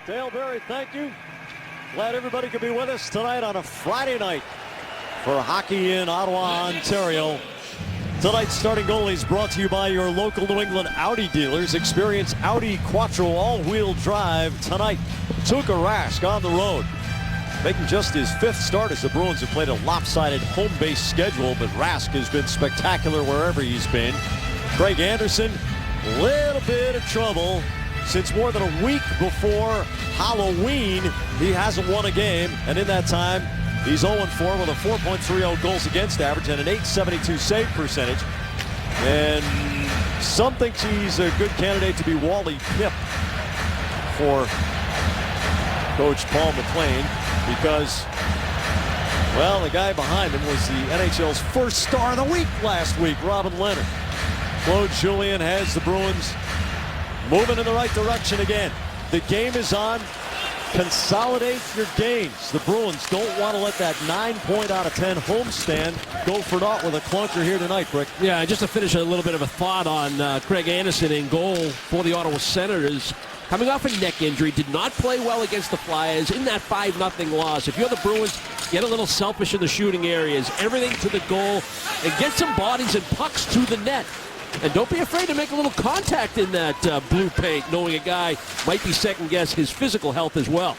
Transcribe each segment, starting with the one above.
Dale Berry, thank you. Glad everybody could be with us tonight on a Friday night for hockey in Ottawa, Ontario. Tonight's starting goalie is brought to you by your local New England Audi dealers. Experience Audi Quattro all-wheel drive tonight. Tuukka Rask on the road, making just his 5th start as the Bruins have played a lopsided home-based schedule, but Rask has been spectacular wherever he's been. Craig Anderson, little bit of trouble. Since more than a week before Halloween, he hasn't won a game, and in that time, he's 0-4 with a 4.30 goals against average and an .872 save percentage. And some think he's a good candidate to be Wally Pipp for Coach Paul McLean because, well, the guy behind him was the NHL's first star of the week last week, Robin Leonard. Claude Julien has the Bruins moving in the right direction again. The game is on. Consolidate your games. The Bruins don't want to let that 9-point out of 10 homestand go for naught with a clunker here tonight, Brick. Yeah, just to finish a little bit of a thought on Craig Anderson in goal for the Ottawa Senators. Coming off a neck injury, did not play well against the Flyers in that 5-0 loss. If you're the Bruins, get a little selfish in the shooting areas. Everything to the goal and get some bodies and pucks to the net. And don't be afraid to make a little contact in that blue paint, knowing a guy might be second-guess his physical health as well.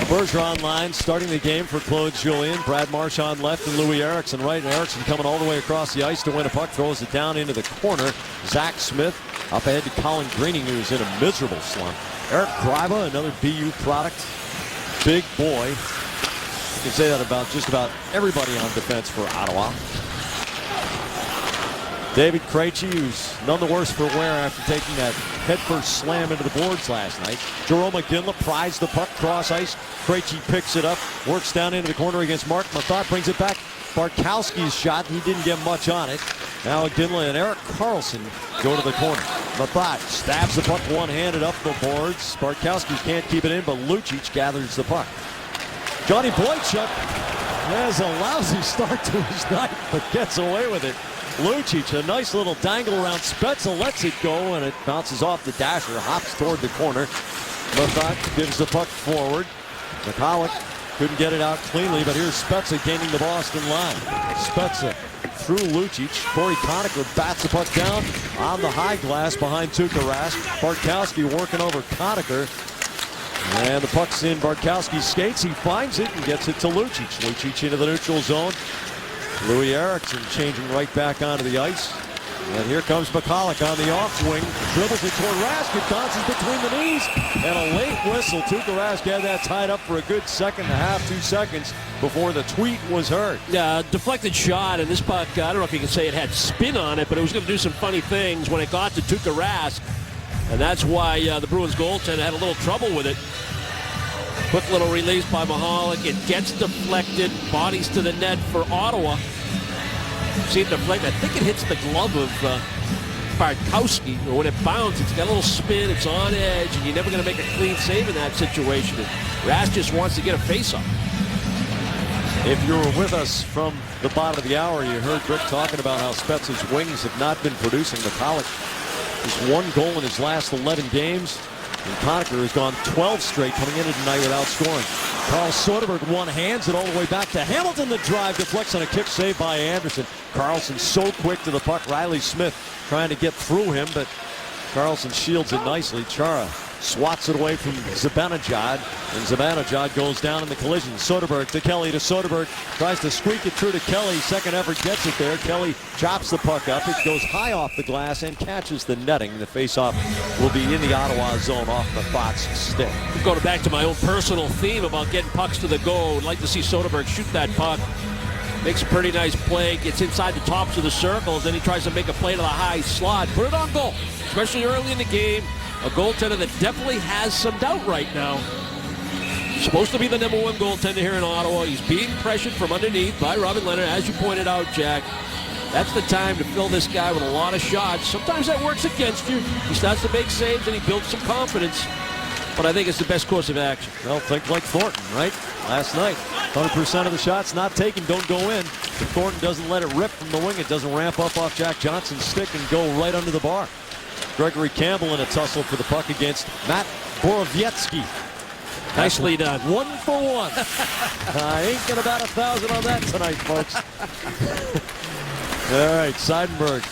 Bergeron line starting the game for Claude Julien. Brad Marchand left and Louis Eriksson right. And Eriksson coming all the way across the ice to win a puck. Throws it down into the corner. Zach Smith up ahead to Colin Greening, who's in a miserable slump. Eric Gryba, another BU product. Big boy. You can say that about just about everybody on defense for Ottawa. David Krejci, who's none the worse for wear after taking that headfirst slam into the boards last night. Jerome McGinley pries the puck cross ice. Krejci picks it up, works down into the corner against Mark Mathot, brings it back. Bartkowski's shot, he didn't get much on it. Now McGinley and Erik Karlsson go to the corner. Mathot stabs the puck one-handed up the boards. Bartkowski can't keep it in, but Lucic gathers the puck. Johnny Boychuk has a lousy start to his night, but gets away with it. Lucic, a nice little dangle around Spezza, lets it go, and it bounces off the dasher, hops toward the corner. Mathot gives the puck forward. McCulloch couldn't get it out cleanly, but here's Spezza gaining the Boston line. Spezza through Lucic. Corey Conacher bats the puck down on the high glass behind Tuukka Rask. Bartkowski working over Conacher. And the puck's in Bartkowski's skates. He finds it and gets it to Lucic. Lucic into the neutral zone. Louis Eriksson changing right back onto the ice. And here comes McCulloch on the off wing. Dribbles it toward Rask. It bounces between the knees. And a late whistle. Tuukka Rask had that tied up for a good second and a half, 2 seconds before the tweet was heard. Yeah, deflected shot, and this puck, I don't know if you can say it had spin on it, but it was going to do some funny things when it got to Tuukka Rask. And that's why the Bruins goaltender had a little trouble with it. Quick little release by Mahalik. It gets deflected. Bodies to the net for Ottawa. See it deflect. I think it hits the glove of Bartkowski. Or when it bounces, it's got a little spin. It's on edge, and you're never going to make a clean save in that situation. And Rask just wants to get a face-off. If you were with us from the bottom of the hour, you heard Rick talking about how Spezza's wings have not been producing. McCulloch has 1 goal in his last 11 games. And Conacher has gone 12 straight coming into tonight without scoring. Carl Soderberg one-hands it all the way back to Hamilton. The drive deflects on a kick save by Anderson. Karlsson so quick to the puck. Riley Smith trying to get through him, but Karlsson shields it nicely. Chara swats it away from Zibanejad, and Zibanejad goes down in the collision. Soderberg to Kelly to Soderberg. Tries to squeak it through to Kelly. Second effort gets it there. Kelly chops the puck up. It goes high off the glass and catches the netting. The face-off will be in the Ottawa zone off Mathot's stick. Going back to my own personal theme about getting pucks to the goal. I'd like to see Soderberg shoot that puck. Makes a pretty nice play. Gets inside the tops of the circles. Then he tries to make a play to the high slot. Put it on goal. Especially early in the game. A goaltender that definitely has some doubt right now. Supposed to be the #1 goaltender here in Ottawa. He's being pressured from underneath by Robin Leonard, as you pointed out, Jack. That's the time to fill this guy with a lot of shots. Sometimes that works against you. He starts to make saves and he builds some confidence. But I think it's the best course of action. Well, think like Thornton, right? Last night, 100% of the shots not taken don't go in. If Thornton doesn't let it rip from the wing, it doesn't ramp up off Jack Johnson's stick and go right under the bar. Gregory Campbell in a tussle for the puck against Matt Borowiecki. Nicely done. 1 for 1. I ain't gonna bat 1,000 on that tonight, folks. All right, Seidenberg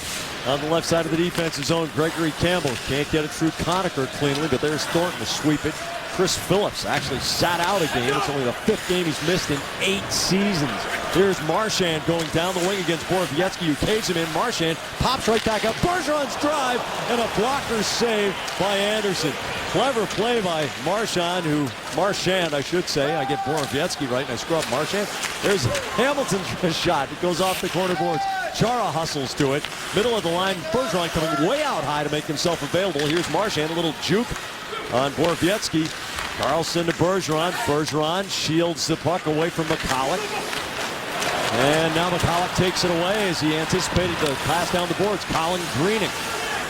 on the left side of the defensive zone. Gregory Campbell can't get it through Conacher cleanly, but there's Thornton to sweep it. Chris Phillips actually sat out a game. It's only the 5th game he's missed in 8 seasons. Here's Marchand going down the wing against Borowiecki, who caves him in. Marchand pops right back up. Bergeron's drive and a blocker save by Anderson. Clever play by Marchand, I should say. I get Borowiecki right and I screw up Marchand. There's Hamilton's shot. It goes off the corner boards. Chara hustles to it. Middle of the line. Bergeron coming way out high to make himself available. Here's Marchand, a little juke on Borowiecki. Carlson to Bergeron. Bergeron shields the puck away from McCulloch. And now McCulloch takes it away as he anticipated the pass down the boards. Colin Greening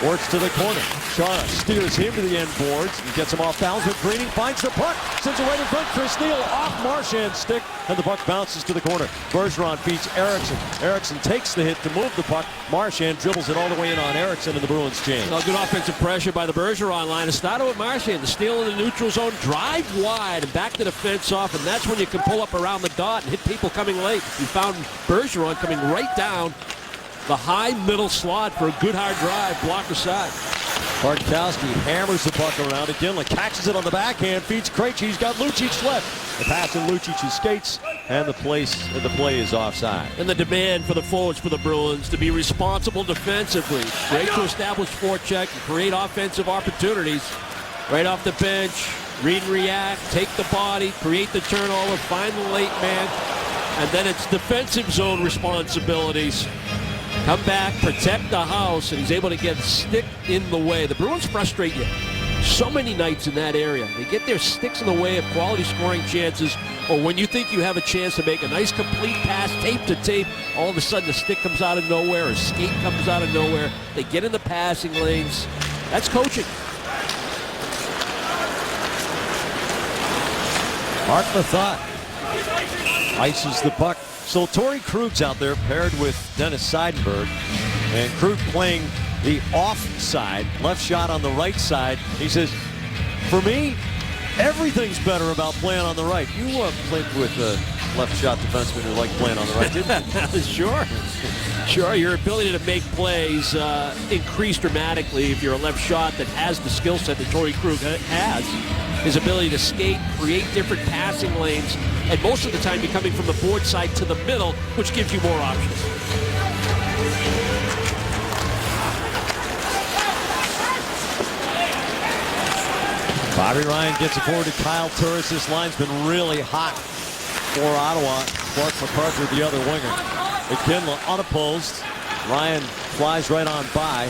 works to the corner. Chara steers him to the end boards and gets him off balance, but Greening finds the puck. Sends it right in front. Chris Neal off Marchand's stick, and the puck bounces to the corner. Bergeron feeds Eriksson. Eriksson takes the hit to move the puck. Marchand dribbles it all the way in on Eriksson, and the Bruins change. Well, good offensive pressure by the Bergeron line. It started with Marchand. The steal in the neutral zone, drive wide, and back to the fence off, and that's when you can pull up around the dot and hit people coming late. You found Bergeron coming right down the high middle slot for a good hard drive, blocked aside. Bartkowski hammers the puck around again. Catches it on the backhand, feeds Krejci. He's got Lucic left. The pass in Lucic's skates, and the play is offside. And the demand for the forwards for the Bruins to be responsible defensively. Great to establish forecheck and create offensive opportunities. Right off the bench, read and react, take the body, create the turnover, find the late man, and then it's defensive zone responsibilities. Come back, protect the house, and he's able to get stick in the way. The Bruins frustrate you so many nights in that area. They get their sticks in the way of quality scoring chances, or when you think you have a chance to make a nice complete pass, tape to tape, all of a sudden the stick comes out of nowhere, or skate comes out of nowhere. They get in the passing lanes. That's coaching. Mark Mathot ices the puck. So Torrey Krug's out there paired with Dennis Seidenberg, and Krug playing the offside, left shot on the right side. He says, for me, everything's better about playing on the right. You played with a left shot defenseman who liked playing on the right, didn't you? Sure, your ability to make plays increase dramatically if you're a left shot that has the skill set that Torrey Krug has. His ability to skate, create different passing lanes, and most of the time you're coming from the board side to the middle, which gives you more options. Bobby Ryan gets it forward to Kyle Turris. This line's been really hot for Ottawa. Clark MacArthur, the other winger. McKinley unopposed. Ryan flies right on by.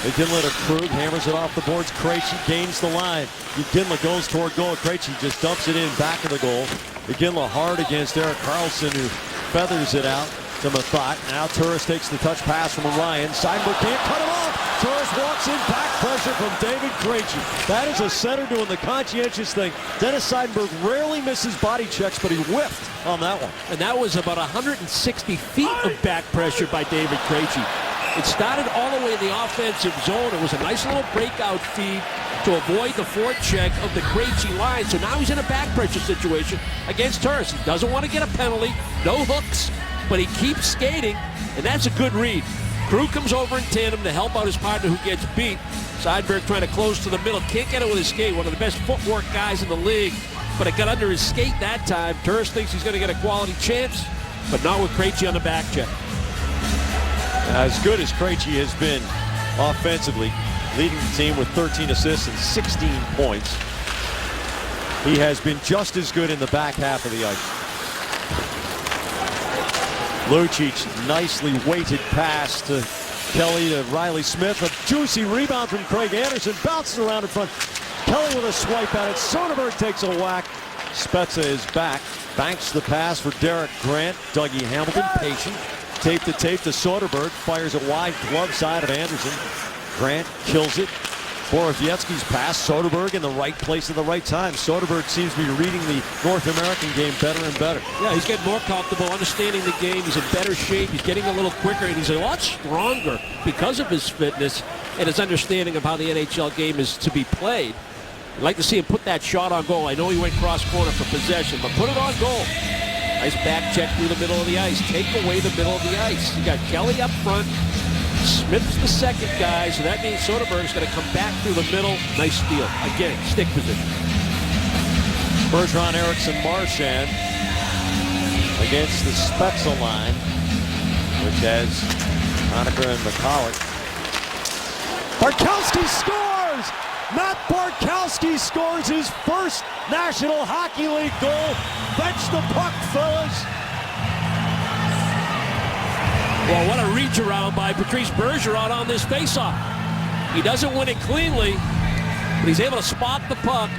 McKinley to Krug, hammers it off the boards. Krejci gains the line. McKinley goes toward goal. Krejci just dumps it in back of the goal. McKinley hard against Erik Karlsson, who feathers it out to Mathot. Now Turris takes the touch pass from Ryan. Seidenberg can't cut him off. Turris walks in, back pressure from David Krejci. That is a center doing the conscientious thing. Dennis Seidenberg rarely misses body checks, but he whiffed on that one. And that was about 160 feet of back pressure by David Krejci. It started all the way in the offensive zone. It was a nice little breakout feed to avoid the forecheck of the Krejci line. So now he's in a back pressure situation against Turris. He doesn't want to get a penalty, no hooks, but he keeps skating, and that's a good read. Krug comes over in tandem to help out his partner who gets beat. Seidenberg trying to close to the middle. Can't get it with his skate. One of the best footwork guys in the league, but it got under his skate that time. Turris thinks he's going to get a quality chance, but not with Krejci on the back check. As good as Krejci has been offensively, leading the team with 13 assists and 16 points, he has been just as good in the back half of the ice. Lucic, nicely weighted pass to Kelly to Riley Smith. A juicy rebound from Craig Anderson. Bounces around in front. Kelly with a swipe at it. Soderberg takes a whack. Spezza is back. Banks the pass for Derek Grant. Dougie Hamilton, patient. Tape to Soderberg. Fires it wide. Glove side of Anderson. Grant kills it. Borowiecki's pass. Soderberg in the right place at the right time. Soderberg seems to be reading the North American game better and better. Yeah, he's getting more comfortable, understanding the game. He's in better shape. He's getting a little quicker, and he's a lot stronger because of his fitness and his understanding of how the NHL game is to be played. I'd like to see him put that shot on goal. I know he went cross corner for possession, but put it on goal. Nice back check through the middle of the ice. Take away the middle of the ice. You got Kelly up front. Smith's the second guy, so that means Soderberg's going to come back through the middle. Nice steal. Again, stick position. Bergeron, Eriksson, Marchand against the Spezza line, which has Conacher and McCulloch. Bartkowski scores! Matt Bartkowski scores his first National Hockey League goal. Fetch the puck, fellas. Well, what a reach around by Patrice Bergeron on this faceoff. He doesn't win it cleanly, but he's able to spot the puck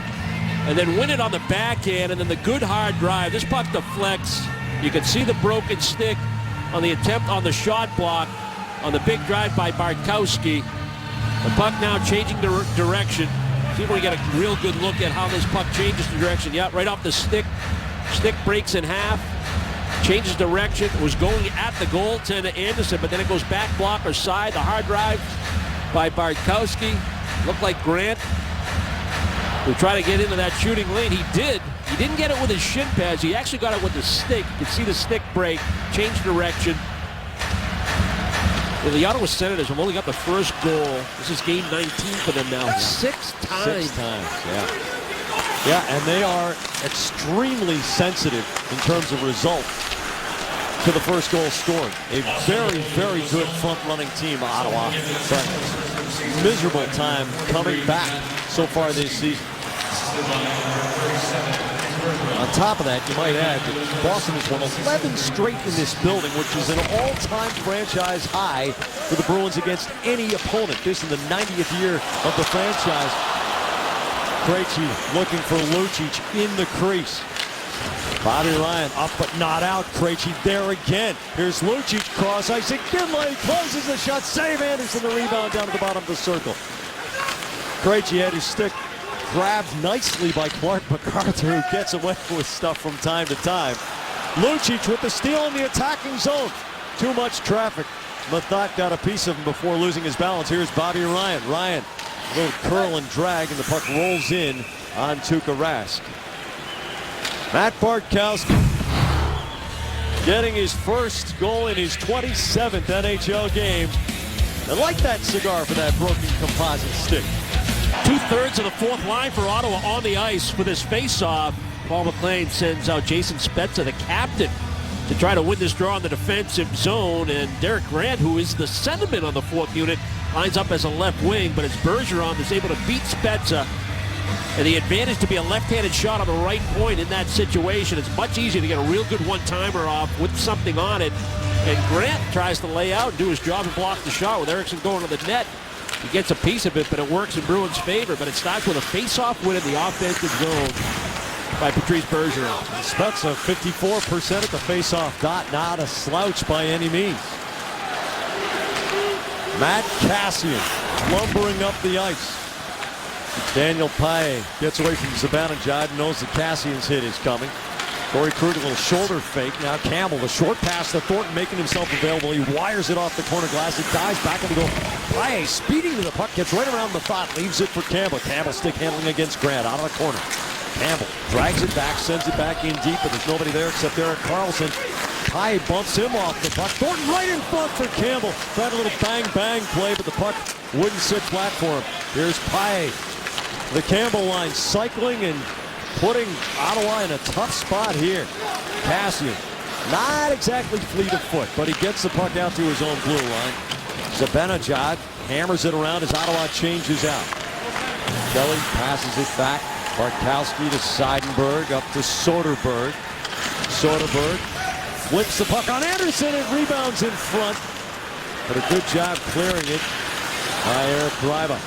and then win it on the backhand, and then the good hard drive. This puck deflects. You can see the broken stick on the attempt on the shot block on the big drive by Bartkowski. The puck now changing direction. See if we get a real good look at how this puck changes the direction. Yeah, right off the stick. Stick breaks in half. Changes direction. It was going at the goaltender Anderson, but then it goes back blocker side. The hard drive by Bartkowski. Looked like Grant would try to get into that shooting lane. He did. He didn't get it with his shin pads. He actually got it with the stick. You can see the stick break, change direction. Well, the Ottawa Senators have only got the first goal. This is game 19 for them now. 6 times. 6 times, yeah. Yeah, and they are extremely sensitive in terms of results to the first goal scored. A very, very good front-running team, Ottawa. But miserable time coming back so far this season. On top of that, you might add that Boston has won 11 straight in this building, which is an all-time franchise high for the Bruins against any opponent. This is the 90th year of the franchise. Krejci looking for Lucic in the crease. Bobby Ryan up but not out. Krejci there again. Here's Lucic cross ice. Ginley closes the shot. Save Anderson. The rebound down to the bottom of the circle. Krejci had his stick grabbed nicely by Clark MacArthur, who gets away with stuff from time to time. Lucic with the steal in the attacking zone. Too much traffic. Mathot got a piece of him before losing his balance. Here's Bobby Ryan. Ryan, a little curl and drag, and the puck rolls in on Tuukka Rask. Matt Bartkowski getting his first goal in his 27th NHL game. I like that cigar for that broken composite stick. 2/3 of the fourth line for Ottawa on the ice for this faceoff. Paul McLean sends out Jason Spezza, the captain, to try to win this draw in the defensive zone. And Derek Grant, who is the centerman on the fourth unit, lines up as a left wing, but it's Bergeron that's able to beat Spezza. And the advantage to be a left-handed shot on the right point in that situation. It's much easier to get a real good one-timer off with something on it. And Grant tries to lay out and do his job and block the shot with Eriksson going to the net. He gets a piece of it, but it works in Bruins' favor. But it starts with a face-off win in the offensive zone by Patrice Bergeron. Spezza 54% at the face-off dot. Not a slouch by any means. Matt Kassian lumbering up the ice. Daniel Paille gets away from Zibanejad and knows that Cassian's hit is coming. Corey Krug, a little shoulder fake. Now Campbell, the short pass to Thornton, making himself available. He wires it off the corner glass. It dives back in the goal. Paille speeding to the puck, gets right around the thought, leaves it for Campbell. Campbell stick handling against Grant, out of the corner. Campbell drags it back, sends it back in deep, but there's nobody there except Erik Karlsson. Paille bumps him off the puck. Thornton right in front for Campbell. Tried a little bang-bang play, but the puck wouldn't sit flat for him. Here's Paille. The Campbell line cycling and putting Ottawa in a tough spot here. Kassian, not exactly fleet of foot, but he gets the puck out to his own blue line. Zibanejad hammers it around as Ottawa changes out. Kelly passes it back. Bartkowski to Seidenberg, up to Soderberg. Soderberg flips the puck on Anderson and rebounds in front. But a good job clearing it by Eric Gryba.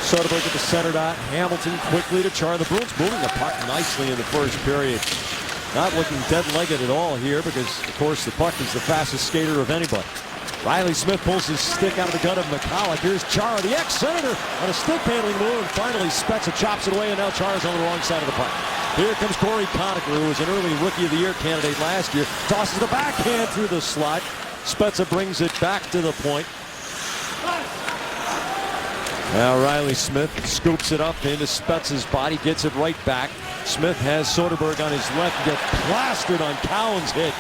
Soderberg at the center dot. Hamilton quickly to Char. The Bruins moving the puck nicely in the first period. Not looking dead-legged at all here because, of course, the puck is the fastest skater of anybody. Riley Smith pulls his stick out of the gut of McCulloch. Here's Chara, the ex-Senator, on a stick-handling move. And finally, Spezza chops it away, and now Chara's on the wrong side of the puck. Here comes Corey Conacher, who was an early Rookie of the Year candidate last year. Tosses the backhand through the slot. Spezza brings it back to the point. Now Riley Smith scoops it up into Spezza's body, gets it right back. Smith has Soderberg on his left, gets plastered on Cowan's hit.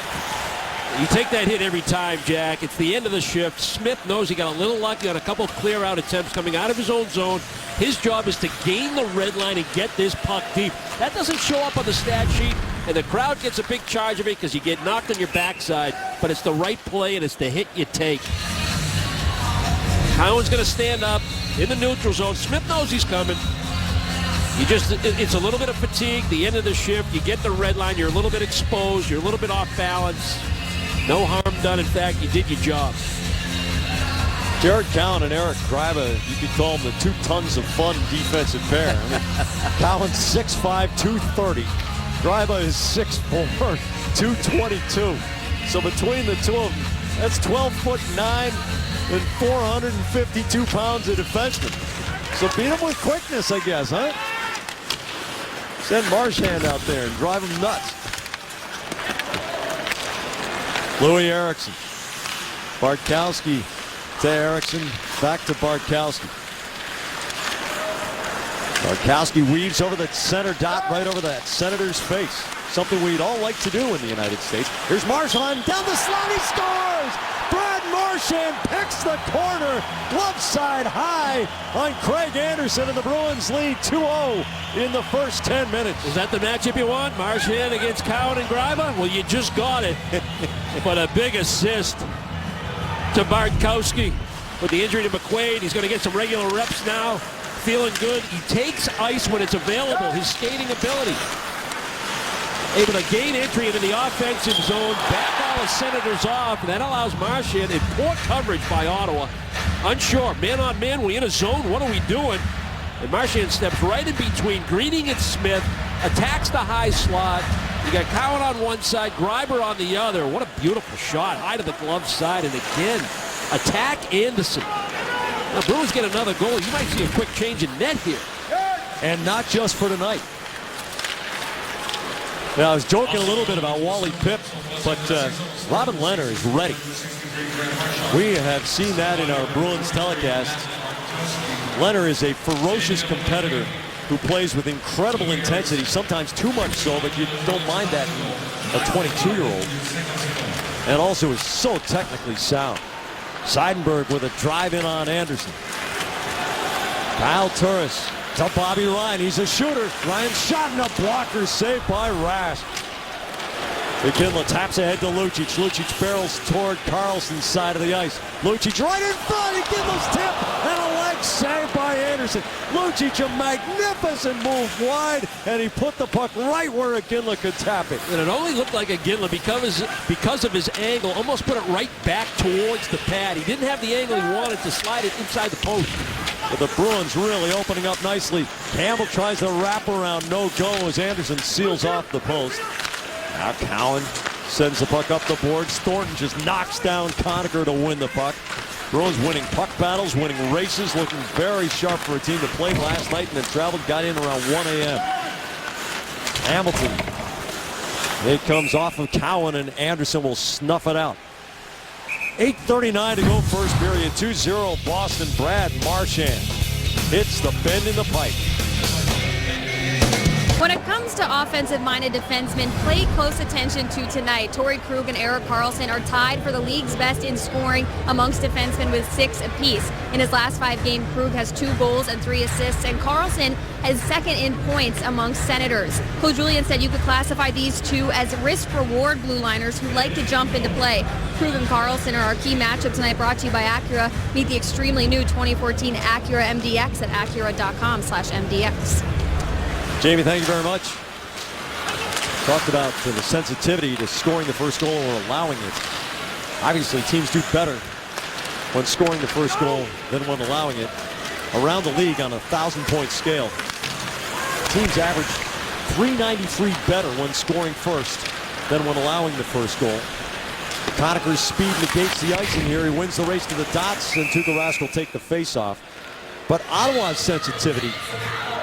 You take that hit every time, Jack. It's the end of the shift. Smith knows he got a little lucky on a couple clear-out attempts coming out of his own zone. His job is to gain the red line and get this puck deep. That doesn't show up on the stat sheet, and the crowd gets a big charge of it because you get knocked on your backside, but it's the right play, and it's the hit you take. Cowan's going to stand up in the neutral zone. Smith knows he's coming. It's a little bit of fatigue, the end of the shift. You get the red line, you're a little bit exposed, you're a little bit off balance. No harm done. In fact, you did your job. Jared Cowan and Eric Gryba, you could call them the 2 tons of fun defensive pair. I mean, Cowan's 6'5", 230. Gryba is 6'4", 222. So between the two of them, that's 12'9" and 452 pounds of defenseman. So beat him with quickness, I guess, huh? Send Marchand out there and drive him nuts. Louis Eriksson. Bartkowski to Eriksson. Back to Bartkowski. Bartkowski weaves over the center dot, right over that Senator's face. Something we'd all like to do in the United States. Here's Marchand down the slot. He scores! Brad Marchand picks the corner. Glove side high on Craig Anderson, and the Bruins lead 2-0 in the first 10 minutes. Is that the matchup you want? Marchand against Cowan and Gryba? Well, you just got it. But a big assist to Bartkowski. With the injury to McQuaid, he's going to get some regular reps now. Feeling good. He takes ice when it's available. His skating ability. Able to gain entry into the offensive zone, back all the Senators off, and that allows Marchand in poor coverage by Ottawa. Unsure, man on man, we in a zone, what are we doing? And Marchand steps right in between Greening and Smith, attacks the high slot. You got Cowan on one side, Gryba on the other. What a beautiful shot, high to the glove side, and again, attack Anderson. Now, Bruins get another goal. You might see a quick change in net here. And not just for tonight. Now, I was joking a little bit about Wally Pipp, but Robin Lehner is ready. We have seen that in our Bruins telecast. Lehner is a ferocious competitor who plays with incredible intensity, sometimes too much so, but you don't mind that in a 22-year-old. And also is so technically sound. Seidenberg with a drive-in on Anderson. Kyle Turris to Bobby Ryan. He's a shooter. Ryan shot and a blocker saved by Rask. McKinley taps ahead to Lucic. Lucic barrels toward Carlson's side of the ice. Lucic right in front. McKinley's tip and a leg saved by Anderson. Lucic, a magnificent move wide, and he put the puck right where Iginla could tap it. And it only looked like Iginla because of his angle, almost put it right back towards the pad. He didn't have the angle he wanted to slide it inside the post. But the Bruins really opening up nicely. Campbell tries the wraparound, no go as Anderson seals off the post. Now Cowan sends the puck up the boards. Thornton just knocks down Conacher to win the puck. Bruins winning puck battles, winning races, looking very sharp for a team that played last night and then traveled, got in around 1 a.m. Hamilton. It comes off of Cowan, and Anderson will snuff it out. 8:39 to go first period. 2-0 Boston. Brad Marchand hits the bend in the pipe. When it comes to offensive-minded defensemen, pay close attention to tonight. Torrey Krug and Erik Karlsson are tied for the league's best in scoring amongst defensemen with 6 apiece. In his last 5 games, Krug has 2 goals and 3 assists, and Karlsson has second in points amongst Senators. Coach Julian said you could classify these two as risk-reward blue liners who like to jump into play. Krug and Karlsson are our key matchup tonight, brought to you by Acura. Meet the extremely new 2014 Acura MDX at Acura.com/MDX. Jamie, thank you very much. Talked about the sensitivity to scoring the first goal or allowing it. Obviously, teams do better when scoring the first goal than when allowing it. Around the league on a 1,000-point scale, teams average .393 better when scoring first than when allowing the first goal. Conacher's speed negates the icing here. He wins the race to the dots, and Tuukka Rask will take the face-off. But Ottawa's sensitivity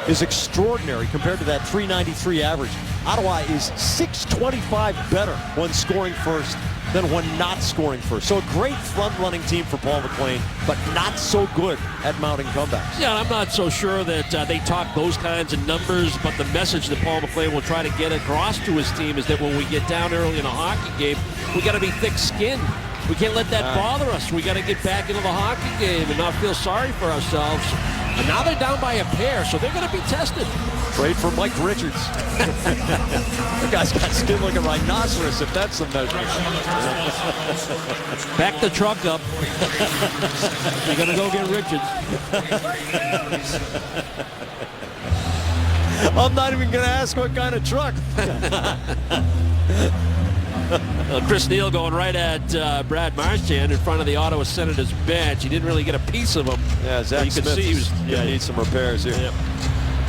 is extraordinary compared to that .393 average. Ottawa is .625 better when scoring first than when not scoring first. So a great front-running team for Paul McLean, but not so good at mounting comebacks. Yeah, I'm not so sure that they talk those kinds of numbers, but the message that Paul McLean will try to get across to his team is that when we get down early in a hockey game, we got to be thick-skinned. We can't let that bother us. We got to get back into the hockey game and not feel sorry for ourselves. And now they're down by a pair, so they're going to be tested. Trade for Mike Richards. The guy's got skin like a rhinoceros, if that's the measurement. Back the truck up. You're going to go get Richards. I'm not even going to ask what kind of truck. Chris Neal going right at Brad Marchand in front of the Ottawa Senators bench. He didn't really get a piece of him. Yeah, Zach you could Smith see he was needs some repairs here. Yeah.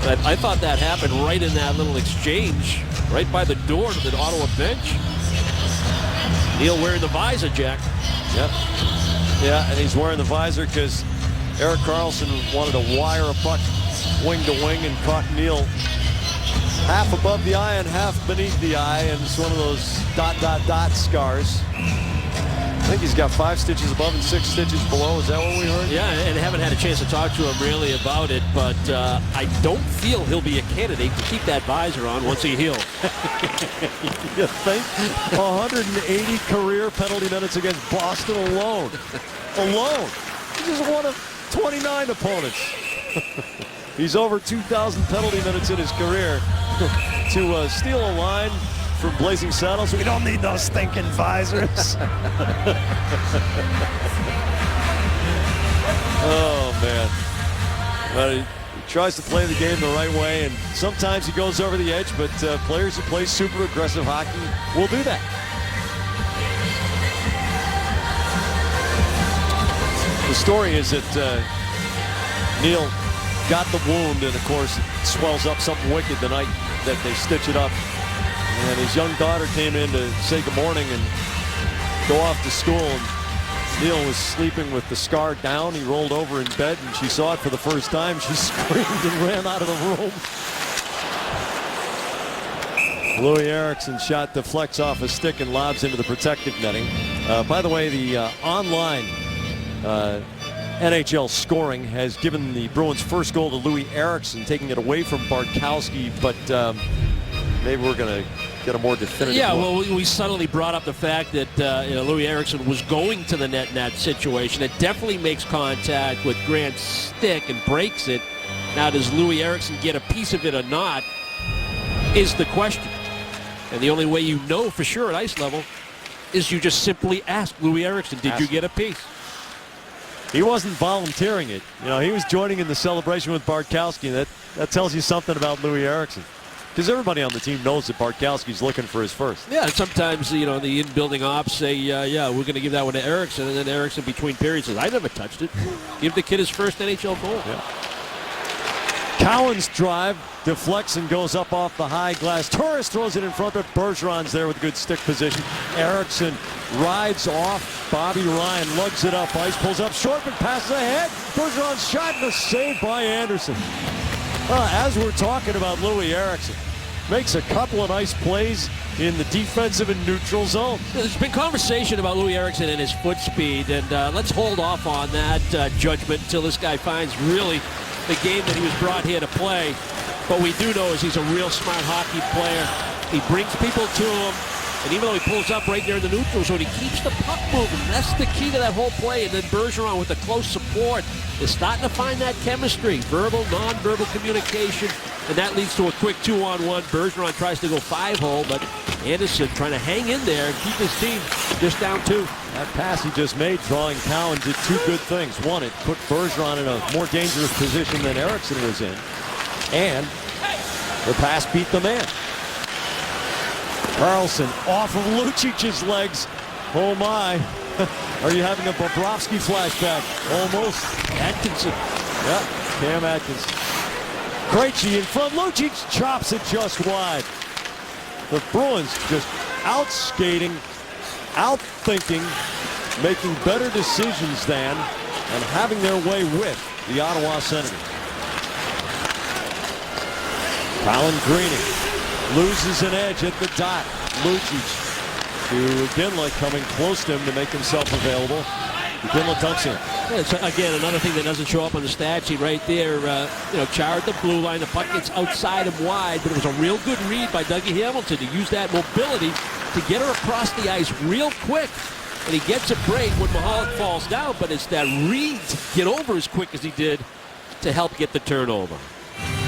But I thought that happened right in that little exchange, right by the door to the Ottawa bench. Neal wearing the visor, Jack. Yep. Yeah, and he's wearing the visor because Erik Karlsson wanted to wire a puck wing to wing and caught Neal half above the eye and half beneath the eye, and it's one of those ... scars. I think he's got 5 stitches above and 6 stitches below. Is that what we heard? Yeah, and haven't had a chance to talk to him really about it, but I don't feel he'll be a candidate to keep that visor on once he heals. You think? 180 career penalty minutes against Boston alone. Alone. He's just one of 29 opponents. He's over 2,000 penalty minutes in his career. To steal a line from Blazing Saddles, we don't need those stinking visors. Oh, man. But he tries to play the game the right way, and sometimes he goes over the edge, but players who play super aggressive hockey will do that. The story is that Neal got the wound, and of course it swells up something wicked the night that they stitch it up. And his young daughter came in to say good morning and go off to school. And Neal was sleeping with the scar down. He rolled over in bed, and she saw it for the first time. She screamed and ran out of the room. Louis Eriksson shot deflects off a stick and lobs into the protective netting. By the way, the online NHL scoring has given the Bruins' first goal to Louis Eriksson, taking it away from Bartkowski, but maybe we're going to get a more definitive Yeah, look. well, we subtly brought up the fact that Louis Eriksson was going to the net in that situation. It definitely makes contact with Grant's stick and breaks it. Now, does Louis Eriksson get a piece of it or not is the question. And the only way you know for sure at ice level is you just simply ask Louis Eriksson, did you get a piece? He wasn't volunteering it. You know, he was joining in the celebration with Bartkowski. That tells you something about Louis Eriksson. Because everybody on the team knows that Bartkowski's looking for his first. Yeah, sometimes, the in-building ops say, yeah, we're going to give that one to Eriksson, and then Eriksson between periods says, I never touched it. Give the kid his first NHL goal. Yeah. Cowan's drive deflects and goes up off the high glass. Torres throws it in front, but Bergeron's there with good stick position. Eriksson rides off Bobby Ryan, lugs it up ice, pulls up short, but passes ahead. Bergeron's shot and a save by Anderson. As we're talking about Louis Eriksson, makes a couple of nice plays in the defensive and neutral zone. There's been conversation about Louis Eriksson and his foot speed, and let's hold off on that judgment until this guy finds really the game that he was brought here to play. What we do know is he's a real smart hockey player. He brings people to him, and even though he pulls up right there in the neutral zone, he keeps the puck moving. That's the key to that whole play. And then Bergeron with the close support is starting to find that chemistry, verbal, non-verbal communication, and that leads to a quick 2-on-1. Bergeron tries to go 5-hole, but Anderson trying to hang in there and keep his team just down 2. That pass he just made, drawing Cowan, did 2 good things. One, it put Bergeron in a more dangerous position than Eriksson was in, and the pass beat the man. Karlsson off of Lucic's legs. Oh my. Are you having a Bobrovsky flashback? Almost. Atkinson. Yeah, Cam Atkinson. Krejci in front. Lucic chops it just wide. The Bruins just out-skating, out-thinking, making better decisions than, and having their way with the Ottawa Senators. Colin Greening loses an edge at the dot. Lucic to Ginla, coming close to him to make himself available. Ginla dunks in. It's, again, another thing that doesn't show up on the stat sheet right there. Char at the blue line. The puck gets outside and wide, but it was a real good read by Dougie Hamilton to use that mobility to get her across the ice real quick. And he gets a break when Mahalik falls down, but it's that read to get over as quick as he did to help get the turnover.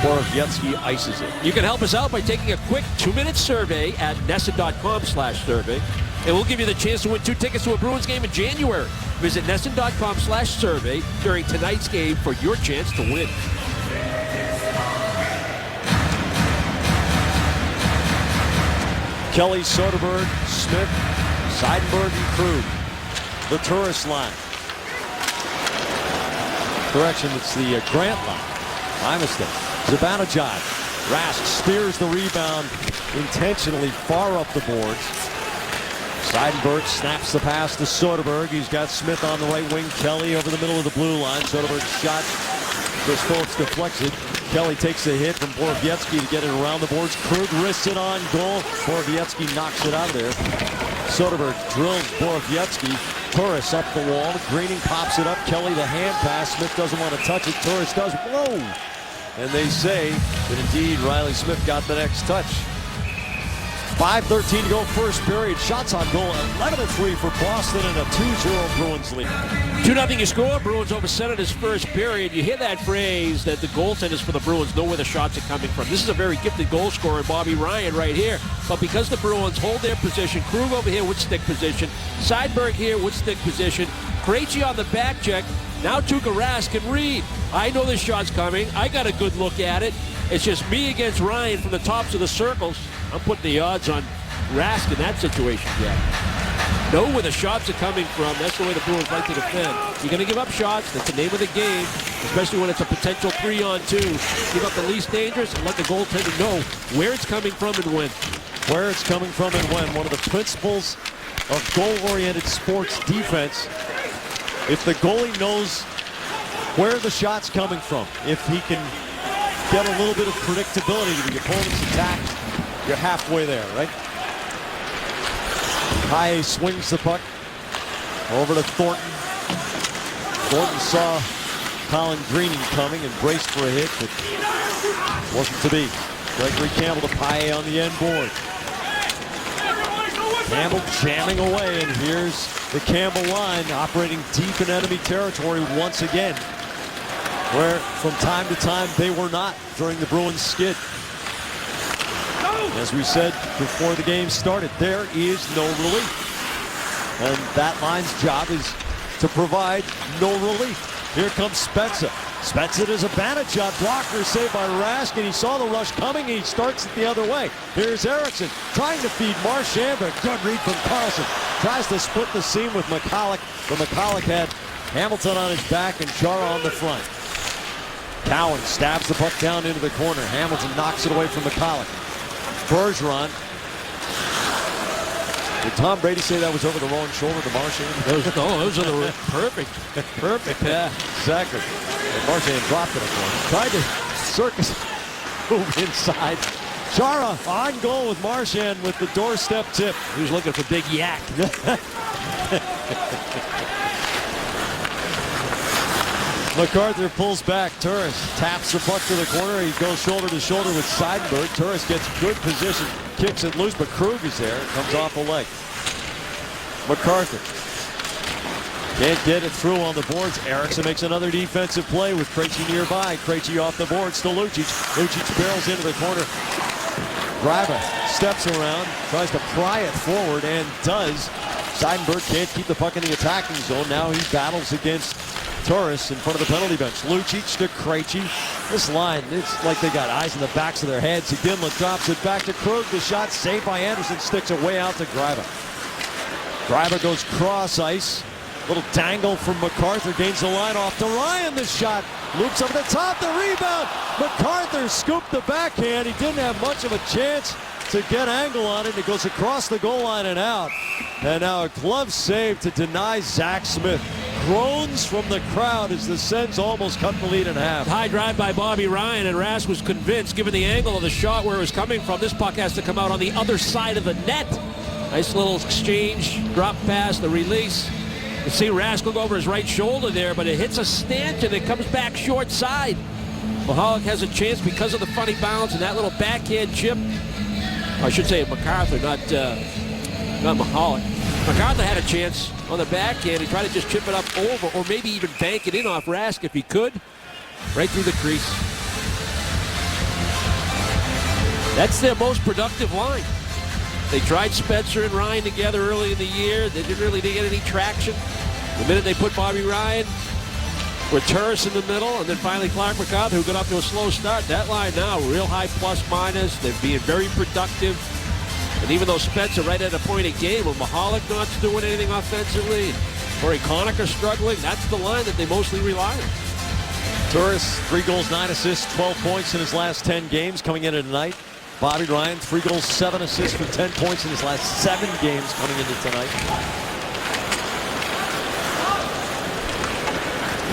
Borowiecki ices it. You can help us out by taking a quick 2-minute survey at NESN.com/survey. And we'll give you the chance to win 2 tickets to a Bruins game in January. Visit NESN.com/survey during tonight's game for your chance to win. Kelly, Soderberg, Smith, Seidenberg, and Krug. The Turris line. Correction, it's the Grant line. My mistake. Zibanejad. Rask spears the rebound intentionally far up the boards. Seidenberg snaps the pass to Soderberg. He's got Smith on the right wing. Kelly over the middle of the blue line. Soderberg's shot. Chris Phillips deflects it. Kelly takes a hit from Borowiecki to get it around the boards. Krug wrists it on goal. Borowiecki knocks it out of there. Soderberg drills Borowiecki. Turris up the wall. Greening pops it up. Kelly the hand pass. Smith doesn't want to touch it. Turris does. Whoa! And they say that indeed Riley Smith got the next touch. 5:13 to go first period. Shots on goal. 11-3 for Boston and a 2-0 Bruins lead. 2-0 you score. Bruins over center this first period. You hear that phrase that the goaltenders for the Bruins know where the shots are coming from. This is a very gifted goal scorer, Bobby Ryan, right here. But because the Bruins hold their position, Krug over here with stick position, Seidenberg here with stick position, Krejci on the back check. Now Tuukka Rask can read. I know this shot's coming. I got a good look at it. It's just me against Ryan from the tops of the circles. I'm putting the odds on Rask in that situation, Jack. Know where the shots are coming from. That's the way the Bruins like to defend. You're going to give up shots. That's the name of the game, especially when it's a potential 3-on-2. Give up the least dangerous and let the goaltender know where it's coming from and when. Where it's coming from and when. One of the principles of goal-oriented sports defense. If the goalie knows where the shot's coming from, if he can get a little bit of predictability to the opponent's attack, you're halfway there, right? High swings the puck over to Thornton. Thornton saw Colin Greening coming and braced for a hit, but wasn't to be. Gregory Campbell to Paille on the end board. Campbell jamming away, and here's the Campbell line operating deep in enemy territory once again, where from time to time they were not during the Bruins skid. As we said before the game started, there is no relief. And that line's job is to provide no relief. Here comes Spezza. Spezza does a Zibanejad blocker saved by Rask, and he saw the rush coming, and he starts it the other way. Here's Eriksson trying to feed Marchand, but good read from Carlson. Tries to split the seam with McCulloch, but McCulloch had Hamilton on his back and Chara on the front. Cowan stabs the puck down into the corner. Hamilton knocks it away from McCulloch. Bergeron. Did Tom Brady say that was over the wrong shoulder to Marchand? Those are the perfect. Yeah, exactly. And Marchand dropped it, of course. Tried to circus move inside. Chara on goal with Marchand with the doorstep tip. He was looking for Big Yak. MacArthur pulls back. Turris taps the puck to the corner. He goes shoulder to shoulder with Seidenberg. Turris gets good position, kicks it loose, but Krug is there. It comes off the leg. MacArthur can't get it through on the boards. Eriksson makes another defensive play with Krejci nearby. Krejci off the boards to Lucic. Lucic barrels into the corner. Graba steps around, tries to pry it forward, and does. Seidenberg can't keep the puck in the attacking zone. Now he battles against Turris in front of the penalty bench. Lucic to Krejci. This line, it's like they got eyes in the backs of their heads. Ginla drops it back to Krug. The shot saved by Anderson. Sticks it way out to Graba. Graba goes cross ice. Little dangle from MacArthur. Gains the line off to Ryan. The shot loops up at the top. The rebound. MacArthur scooped the backhand. He didn't have much of a chance to get angle on it. It goes across the goal line and out. And now a glove save to deny Zach Smith. groans from the crowd as the Sens almost cut the lead in half. High drive by Bobby Ryan, and Rask was convinced, given the angle of the shot where it was coming from, this puck has to come out on the other side of the net. Nice little exchange, drop pass, the release. You see Rask look over his right shoulder there, but it hits a stanchion and it comes back short side. Mahalik has a chance because of the funny bounce and that little backhand chip. I should say MacArthur, not Mahalik. MacArthur had a chance on the backhand. He tried to just chip it up over or maybe even bank it in off Rask if he could. Right through the crease. That's their most productive line. They tried Spencer and Ryan together early in the year. They didn't really get any traction. The minute they put Bobby Ryan with Turris in the middle, and then finally Clark MacArthur, who got up to a slow start. That line now, real high plus-minus. They're being very productive. And even though Spencer right at a point a game, when Mahalik not doing anything offensively, Corey Conacher struggling, that's the line that they mostly rely on. Turris, 3 goals, 9 assists, 12 points in his last 10 games coming into tonight. Bobby Ryan, 3 goals, 7 assists for 10 points in his last 7 games coming into tonight.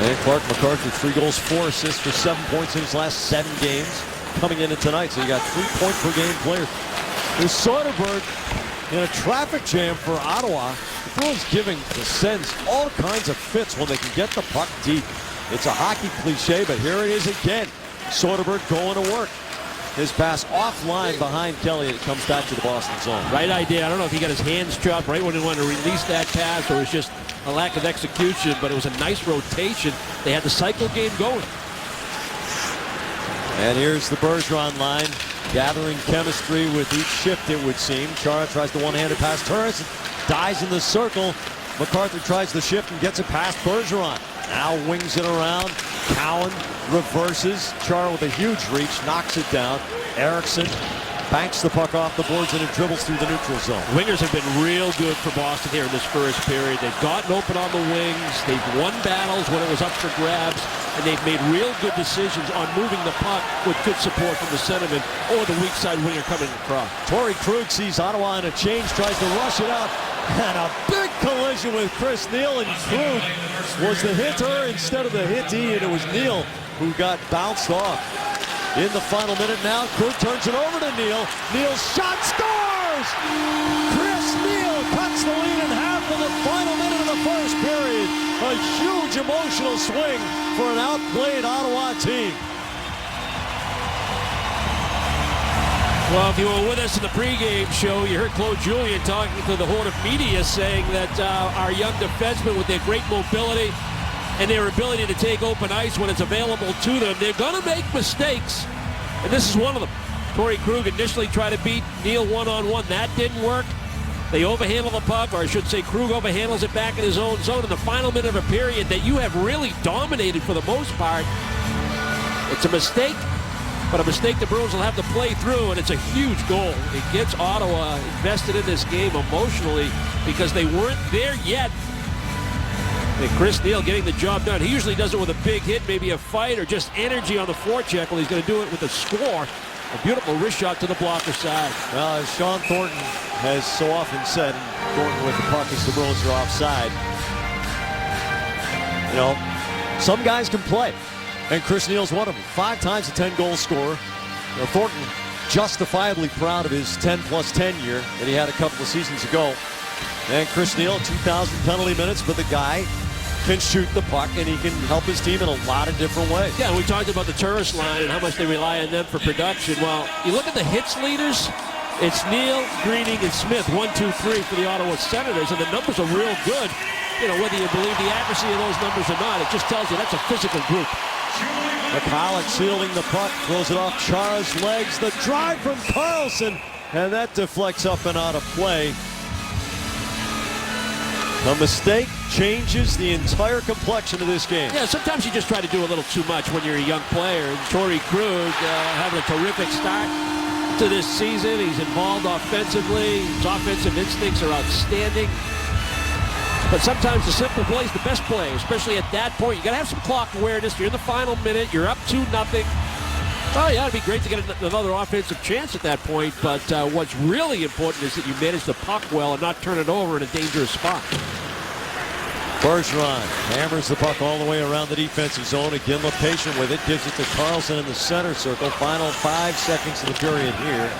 And Clark MacArthur, 3 goals, 4 assists for 7 points in his last 7 games coming into tonight. So you got 3 point per game players. There's Soderberg in a traffic jam for Ottawa. The Bruins giving the Sens all kinds of fits when they can get the puck deep. It's a hockey cliche, but here it is again. Soderberg going to work. His pass offline behind Kelly, and it comes back to the Boston zone. Right idea. I don't know if he got his hands chopped right when he wanted to release that pass, or it was just a lack of execution, but it was a nice rotation. They had the cycle game going. And here's the Bergeron line, gathering chemistry with each shift, it would seem. Chara tries the one-handed pass. Turris dies in the circle. MacArthur tries the shift and gets it past Bergeron. Now wings it around. Cowan reverses. Chara with a huge reach, knocks it down. Eriksson banks the puck off the boards and it dribbles through the neutral zone. Wingers have been real good for Boston here in this first period. They've gotten open on the wings. They've won battles when it was up for grabs. And they've made real good decisions on moving the puck with good support from the centerman or the weak side winger coming across. Torrey Krug sees Ottawa in a change, tries to rush it out. And a big collision with Chris Neil, and Krug was the hitter instead of the hittee, and it was Neil who got bounced off. In the final minute now, Krug turns it over to Neil. Neil's shot scores! Chris Neil cuts the lead in half in the final minute of the first period. A huge emotional swing for an outplayed Ottawa team. Well, if you were with us in the pregame show, you heard Claude Julien talking to the horde of media saying that our young defensemen with their great mobility and their ability to take open ice when it's available to them, they're going to make mistakes, and this is one of them. Torrey Krug initially tried to beat Neil one-on-one. That didn't work. They overhandle the puck, or I should say Krug overhandles it back in his own zone in the final minute of a period that you have really dominated for the most part. It's a mistake, but a mistake the Bruins will have to play through, and it's a huge goal. It gets Ottawa invested in this game emotionally because they weren't there yet. And Chris Neil getting the job done. He usually does it with a big hit, maybe a fight, or just energy on the forecheck. Well, he's going to do it with a score. A beautiful wrist shot to the blocker side. Well, as Sean Thornton has so often said, Thornton with the puck as the Bruins are offside. You know, some guys can play, and Chris Neil's one of them. 5 times a 10-goal scorer. You know, Thornton justifiably proud of his 10+10 year that he had a couple of seasons ago. And Chris Neil, 2,000 penalty minutes, but the guy can shoot the puck, and he can help his team in a lot of different ways. Yeah, we talked about the Turris line and how much they rely on them for production. Well, you look at the hits leaders, it's Neil, Greening, and Smith, 1, 2, 3 for the Ottawa Senators, and the numbers are real good. You know, whether you believe the accuracy of those numbers or not, it just tells you that's a physical group. McCulloch shielding the puck, throws it off Chara's legs. The drive from Carlson, and that deflects up and out of play. A mistake changes the entire complexion of this game. Yeah, sometimes you just try to do a little too much when you're a young player. And Torrey Krug having a terrific start to this season. He's involved offensively. His offensive instincts are outstanding. But sometimes the simple play is the best play, especially at that point. You got to have some clock awareness. You're in the final minute. You're up 2-0. Oh, yeah, it'd be great to get another offensive chance at that point, but what's really important is that you manage the puck well and not turn it over in a dangerous spot. Bergeron hammers the puck all the way around the defensive zone. Iginla patient with it, gives it to Carlson in the center circle. Final 5 seconds of the period here.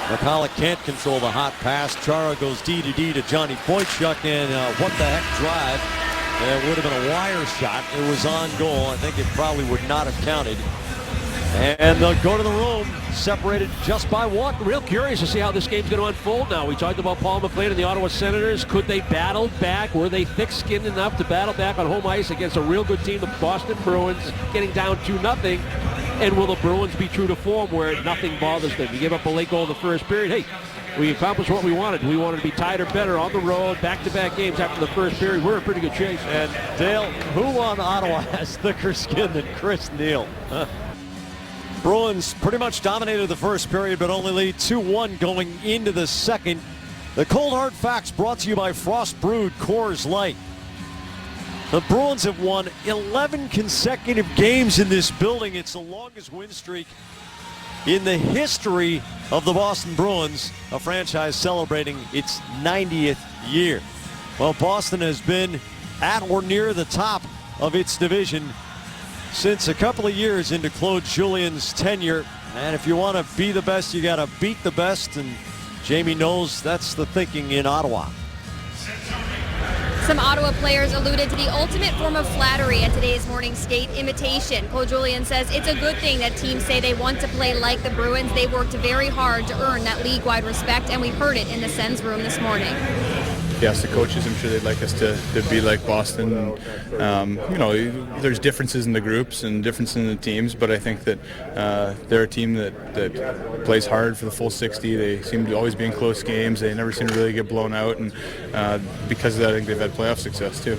McCulloch can't control the hot pass. Chara goes D to Johnny Boychuk, and what the heck drive. It would have been a wire shot. It was on goal. I think it probably would not have counted. And they'll go to the room, separated just by 1. Real curious to see how this game's going to unfold now. We talked about Paul McLean and the Ottawa Senators. Could they battle back? Were they thick-skinned enough to battle back on home ice against a real good team, the Boston Bruins, getting down 2-0? And will the Bruins be true to form where nothing bothers them? You give up a late goal in the first period. Hey, we accomplished what we wanted. We wanted to be tied or better on the road, back-to-back games after the first period. We're in pretty good shape. And Dale, who on Ottawa has thicker skin than Chris Neil? Bruins pretty much dominated the first period, but only lead 2-1 going into the second. The Cold Hard Facts brought to you by Frost Brewed Coors Light. The Bruins have won 11 consecutive games in this building. It's the longest win streak in the history of the Boston Bruins, a franchise celebrating its 90th year. Well, Boston has been at or near the top of its division since a couple of years into Claude Julien's tenure. And if you want to be the best, you got to beat the best. And Jamie knows that's the thinking in Ottawa. Some Ottawa players alluded to the ultimate form of flattery at today's morning skate, imitation. Claude Julien says it's a good thing that teams say they want to play like the Bruins. They worked very hard to earn that league-wide respect, and we heard it in the Sens room this morning. Yes, the coaches, I'm sure they'd like us to be like Boston. There's differences in the groups and differences in the teams, but I think that they're a team that plays hard for the full 60. They seem to always be in close games. They never seem to really get blown out, and because of that, I think they've had playoff success too.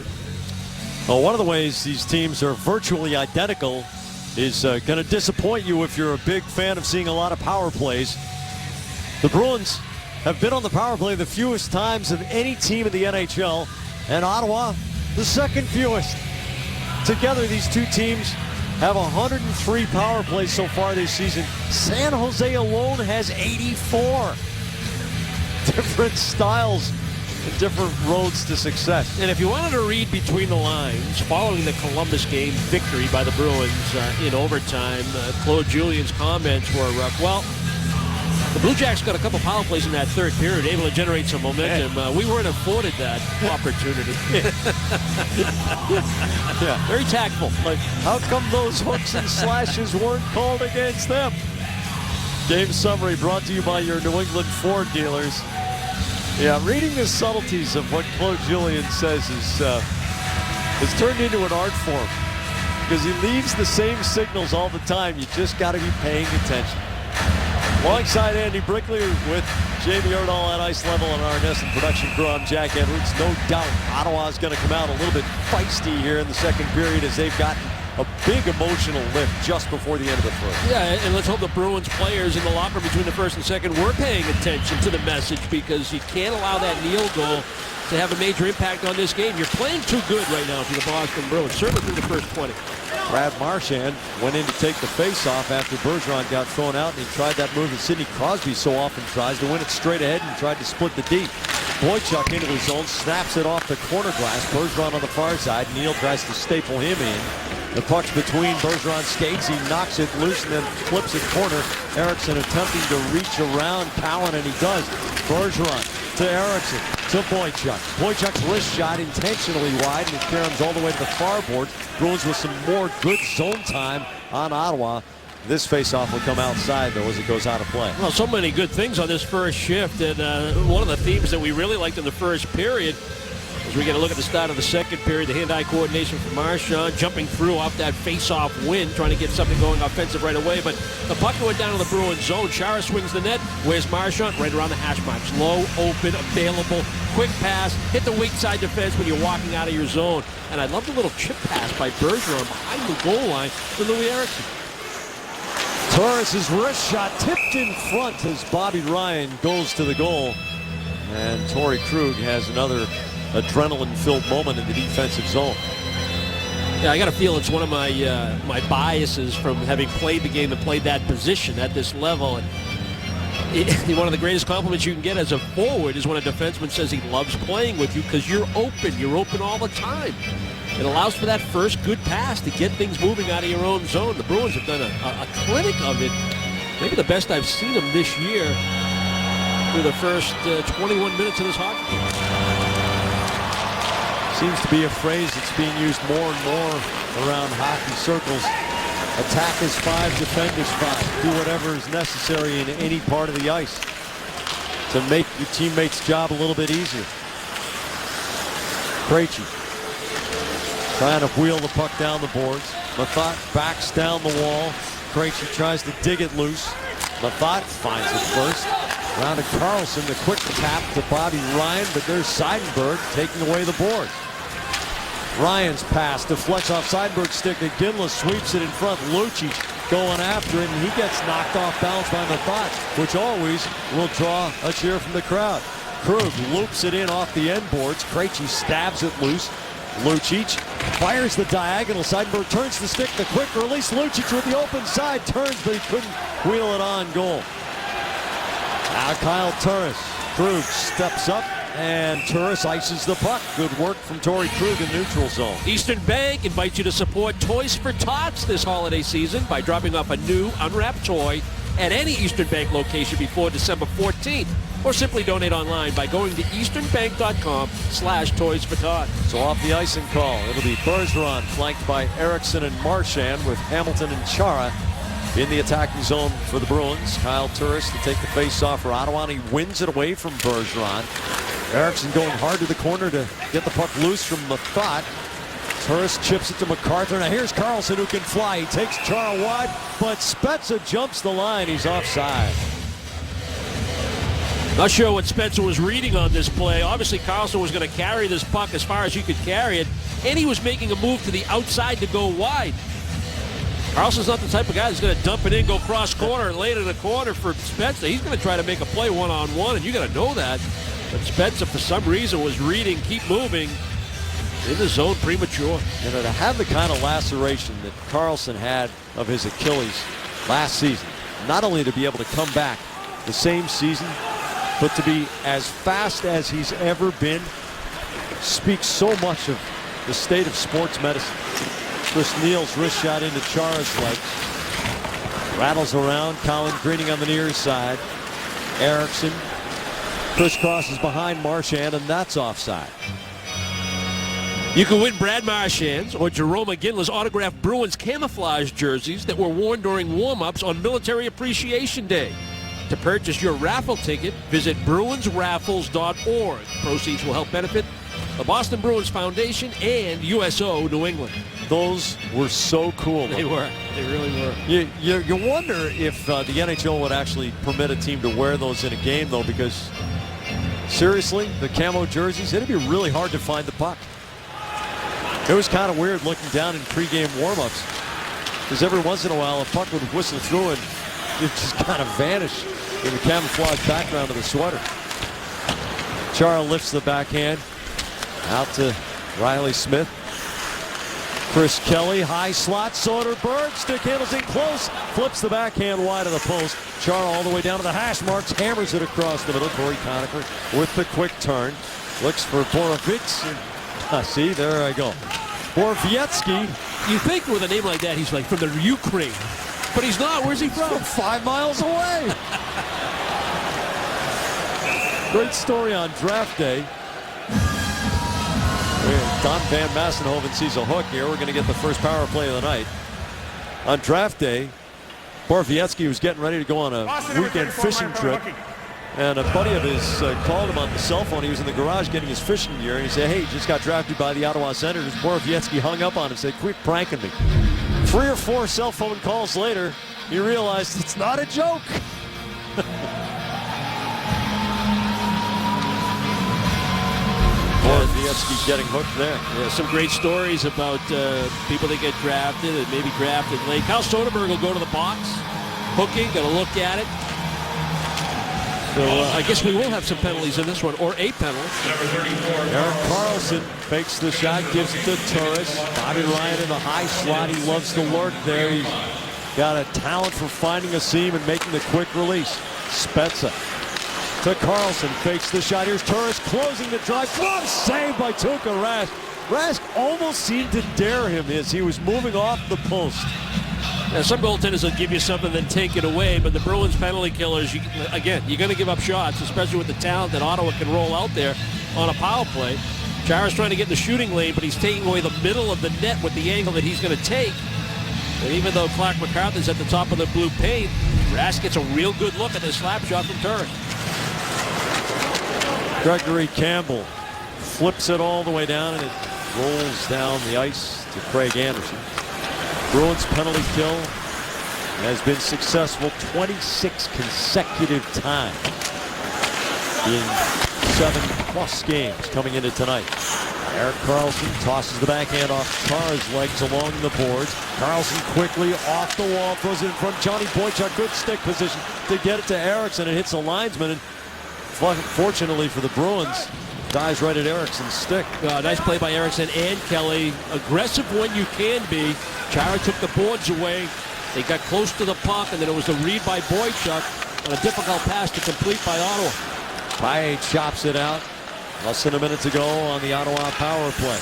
Well, one of the ways these teams are virtually identical is going to disappoint you if you're a big fan of seeing a lot of power plays. The Bruins have been on the power play the fewest times of any team in the NHL, and Ottawa the second fewest. Together, these two teams have 103 power plays so far this season. San Jose alone has 84. Different styles and different roads to success. And if you wanted to read between the lines, following the Columbus game victory by the Bruins in overtime, Claude Julien's comments were, the Blue Jackets got a couple power plays in that third period, able to generate some momentum. We weren't afforded that opportunity. Yeah, very tactful. Like, how come those hooks and slashes weren't called against them? Game summary brought to you by your New England Ford dealers. Yeah, reading the subtleties of what Claude Julien says is turned into an art form because he leaves the same signals all the time. You just got to be paying attention. Alongside Andy Brinkley with Jamie Erdahl at ice level and our NESN production crew, I'm Jack Edwards. No doubt Ottawa's going to come out a little bit feisty here in the second period as they've gotten a big emotional lift just before the end of the first. Yeah, and let's hope the Bruins players in the locker room between the first and second were paying attention to the message, because you can't allow that Neal goal to have a major impact on this game. You're playing too good right now for the Boston Bruins, certainly through the first 20. Brad Marchand went in to take the face-off after Bergeron got thrown out, and he tried that move that Sidney Crosby so often tries, to win it straight ahead and tried to split the D. Boychuk into his zone, snaps it off the corner glass. Bergeron on the far side. Neal tries to staple him in. The puck's between Bergeron's skates. He knocks it loose and then flips it corner. Eriksson attempting to reach around Cowan, and he does. Bergeron to Eriksson to Boychuk. Boychuk's wrist shot intentionally wide, and it caroms all the way to the far board. Bruins with some more good zone time on Ottawa. This faceoff will come outside, though, as it goes out of play. Well, so many good things on this first shift, and one of the themes that we really liked in the first period, as we get a look at the start of the second period, the hand-eye coordination from Marchand, jumping through off that face-off win, trying to get something going offensive right away. But the puck went down to the Bruins zone. Chara swings the net. Where's Marchand? Right around the hash marks. Low, open, available, quick pass. Hit the weak side defense when you're walking out of your zone. And I love the little chip pass by Bergeron behind the goal line for Louis Eriksson. Torres' wrist shot tipped in front as Bobby Ryan goes to the goal. And Torrey Krug has another adrenaline-filled moment in the defensive zone. Yeah, I got to feel it's one of my my biases from having played the game and played that position at this level. And One of the greatest compliments you can get as a forward is when a defenseman says he loves playing with you because you're open. You're open all the time. It allows for that first good pass to get things moving out of your own zone. The Bruins have done a clinic of it. Maybe the best I've seen them this year through the first 21 minutes of this hockey game. Seems to be a phrase that's being used more and more around hockey circles. Attack is 5, defend is 5. Do whatever is necessary in any part of the ice to make your teammate's job a little bit easier. Krejci trying to wheel the puck down the boards. Methot backs down the wall. Krejci tries to dig it loose. Methot finds it first. Round to Carlson, the quick tap to Bobby Ryan, but there's Seidenberg taking away the board. Ryan's pass deflects off Seidenberg's stick, and Ginla sweeps it in front. Lucic going after it, and he gets knocked off balance by Methot, which always will draw a cheer from the crowd. Krug loops it in off the end boards. Krejci stabs it loose. Lucic fires the diagonal. Seidenberg turns the stick. The quick release. Lucic with the open side turns, but he couldn't wheel it on goal. Now Kyle Turris. Krug steps up, and Turris ices the puck. Good work from Torrey Krug in neutral zone. Eastern Bank invites you to support Toys for Tots this holiday season by dropping off a new unwrapped toy at any Eastern Bank location before December 14th. Or simply donate online by going to easternbank.com/toysfortot. So off the icing call, it'll be Bergeron flanked by Eriksson and Marchand with Hamilton and Chara in the attacking zone for the Bruins. Kyle Turris to take the face-off for Ottawa, and he wins it away from Bergeron. Eriksson going hard to the corner to get the puck loose from Methot. Turris chips it to MacArthur. Now here's Carlson who can fly. He takes Chara wide, but Spezza jumps the line. He's offside. Not sure what Spencer was reading on this play. Obviously, Carlson was going to carry this puck as far as he could carry it, and he was making a move to the outside to go wide. Carlson's not the type of guy that's going to dump it in, go cross corner, and lay it in the corner for Spencer. He's going to try to make a play one-on-one, and you got to know that. But Spencer, for some reason, was reading, keep moving, in the zone premature. You know, to have the kind of laceration that Carlson had of his Achilles last season, not only to be able to come back the same season, but to be as fast as he's ever been, speaks so much of the state of sports medicine. Chris Neal's wrist shot into Chara's legs. Rattles around. Colin Greening on the near side. Eriksson crisscrosses behind Marchand, and that's offside. You can win Brad Marchand's or Jarome Iginla's autographed Bruins camouflage jerseys that were worn during warm-ups on Military Appreciation Day. To purchase your raffle ticket, visit BruinsRaffles.org. Proceeds will help benefit the Boston Bruins Foundation and USO New England. Those were so cool. They were. They really were. You wonder if the NHL would actually permit a team to wear those in a game, though, because seriously, the camo jerseys, it'd be really hard to find the puck. It was kind of weird looking down in pregame warm-ups, because every once in a while a puck would whistle through and it just kind of vanished in the camouflage background of the sweater. Chara lifts the backhand out to Riley Smith. Chris Kelly, high slot, Soderberg, stick handles in close, flips the backhand wide of the post. Chara all the way down to the hash marks, hammers it across the middle. Corey Conacher with the quick turn. Looks for Borovitz. See, there I go. Borowiecki. You think with a name like that, he's like from the Ukraine. But he's not. Where's he from? 5 miles away. Great story on draft day. Don Van Massenhoven sees a hook here. We're going to get the first power play of the night. On draft day, Borowiecki was getting ready to go on a weekend fishing trip. And a buddy of his called him on the cell phone. He was in the garage getting his fishing gear. And he said, hey, just got drafted by the Ottawa Senators. Borowiecki hung up on him and said, quit pranking me. 3 or 4 cell phone calls later, he realized it's not a joke. Borowiecki getting hooked there. Yeah, some great stories about people that get drafted and maybe drafted late. Kyle Soderberg will go to the box, hooking, got to look at it. So I guess we will have some penalties in this one, or a penalty. Erik Karlsson fakes the shot, gives it to Turris. Bobby Ryan in the high slot. He loves to lurk there. He's got a talent for finding a seam and making the quick release. Spezza to Carlson, fakes the shot. Here's Turris closing the drive. Glove saved by Tuukka Rask. Rask almost seemed to dare him as he was moving off the post. Now, some goaltenders will give you something then take it away, but the Bruins penalty killers, you're going to give up shots, especially with the talent that Ottawa can roll out there on a power play. Chara's trying to get in the shooting lane, but he's taking away the middle of the net with the angle that he's going to take. And even though Clark MacArthur's at the top of the blue paint, Rask gets a real good look at this slap shot from Turris. Gregory Campbell flips it all the way down, and it rolls down the ice to Craig Anderson. Bruins penalty kill has been successful 26 consecutive times in 7+ games coming into tonight. Erik Karlsson tosses the backhand off Chara's legs along the boards. Karlsson quickly off the wall, throws it in front. Johnny Boychuk, good stick position to get it to Eriksson. It hits a linesman, and fortunately for the Bruins, dives right at Eriksson's stick. Nice play by Eriksson and Kelly. Aggressive when you can be. Chara took the boards away. They got close to the puck, and then it was a read by Boychuk and a difficult pass to complete by Ottawa. Paille chops it out. Less than a minute to go on the Ottawa power play.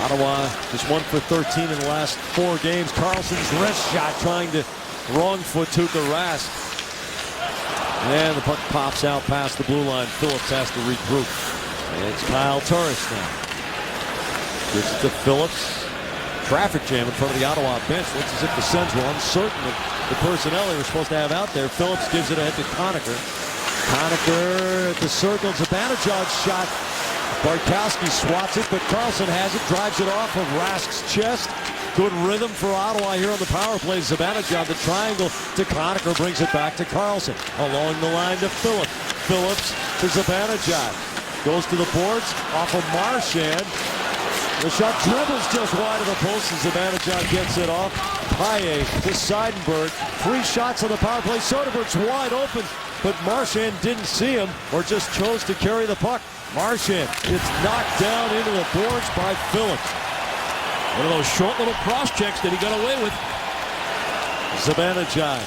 Ottawa just 1 for 13 in the last 4 games. Carlson's wrist shot trying to wrong foot Tuukka Rask. And the puck pops out past the blue line. Phillips has to regroup. And it's Kyle Turris now. Gives it to Phillips. Traffic jam in front of the Ottawa bench. Looks as if the Sens were uncertain of the personnel they were supposed to have out there. Phillips gives it ahead to Conacher. Conacher at the circle. Zibanejad's shot. Bartkowski swats it, but Carlson has it. Drives it off of Rask's chest. Good rhythm for Ottawa here on the power play. Zibanejad, the triangle to Conacher, brings it back to Carlson. Along the line to Phillips. Phillips to Zibanejad. Goes to the boards off of Marchand. The shot dribbles just wide of the post, and Zibanejad gets it off. Paille to Seidenberg. 3 shots on the power play. Soderberg's wide open, but Marchand didn't see him or just chose to carry the puck. Marchand gets knocked down into the boards by Phillips. One of those short little cross checks that he got away with. Zibanejad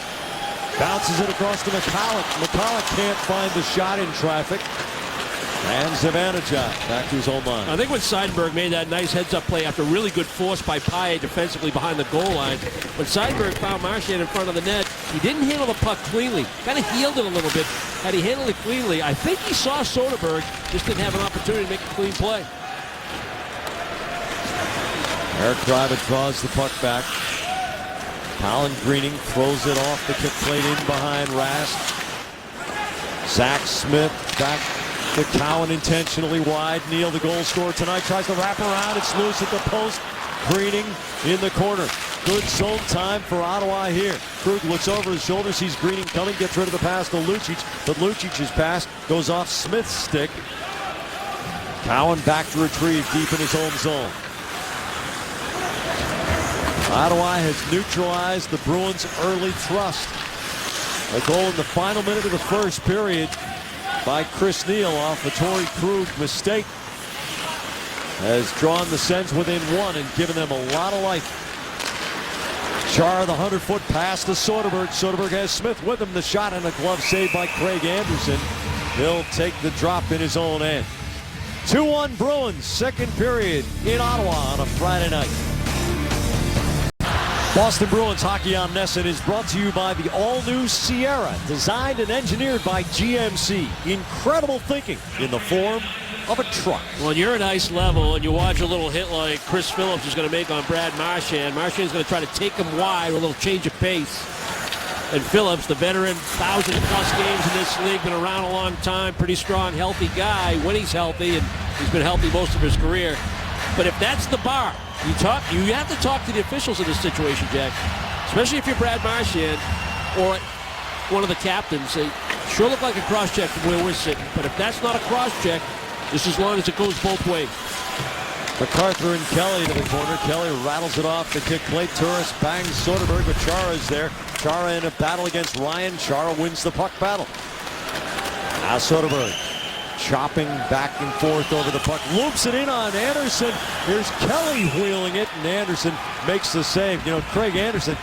bounces it across to McCulloch. McCulloch can't find the shot in traffic. And Zibanejad back to his own line. I think when Seidenberg made that nice heads-up play after really good force by Paille defensively behind the goal line, when Seidenberg found Marchand in front of the net, he didn't handle the puck cleanly. Kind of healed it a little bit. Had he handled it cleanly, I think he saw Soderberg, just didn't have an opportunity to make a clean play. Eric Gryba draws the puck back. Colin Greening throws it off the kick plate in behind Rask. Zach Smith back to Cowan intentionally wide. Neal, the goal scorer tonight, tries to wrap around. It's loose at the post. Greening in the corner. Good zone time for Ottawa here. Krug looks over his shoulder, sees Greening coming, gets rid of the pass to Lucic, but Lucic's pass goes off Smith's stick. Cowan back to retrieve deep in his own zone. Ottawa has neutralized the Bruins' early thrust. A goal in the final minute of the first period by Chris Neal off a Torrey Krug mistake has drawn the Sens within 1 and given them a lot of life. Char, the 100-foot pass to Soderberg. Soderberg has Smith with him. The shot and a glove saved by Craig Anderson. He'll take the drop in his own end. 2-1 Bruins, second period in Ottawa on a Friday night. Boston Bruins Hockey on NESN is brought to you by the all-new Sierra, designed and engineered by GMC. Incredible thinking in the form of a truck. When you're at ice level and you watch a little hit like Chris Phillips is going to make on Brad Marchand, Marchand's going to try to take him wide with a little change of pace. And Phillips, the veteran, 1,000-plus games in this league, been around a long time, pretty strong, healthy guy when he's healthy, and he's been healthy most of his career. But if that's the bar, you have to talk to the officials in this situation, Jack. Especially if you're Brad Marchand or one of the captains. They sure look like a cross-check from where we're sitting. But if that's not a cross-check, just as long as it goes both ways. MacArthur and Kelly to the corner. Kelly rattles it off the kick plate. Turris bangs Soderberg, but Chara is there. Chara in a battle against Ryan. Chara wins the puck battle. Now Soderberg chopping back and forth over the puck. Loops it in on Anderson. Here's Kelly wheeling it, and Anderson makes the save. You know, Craig Anderson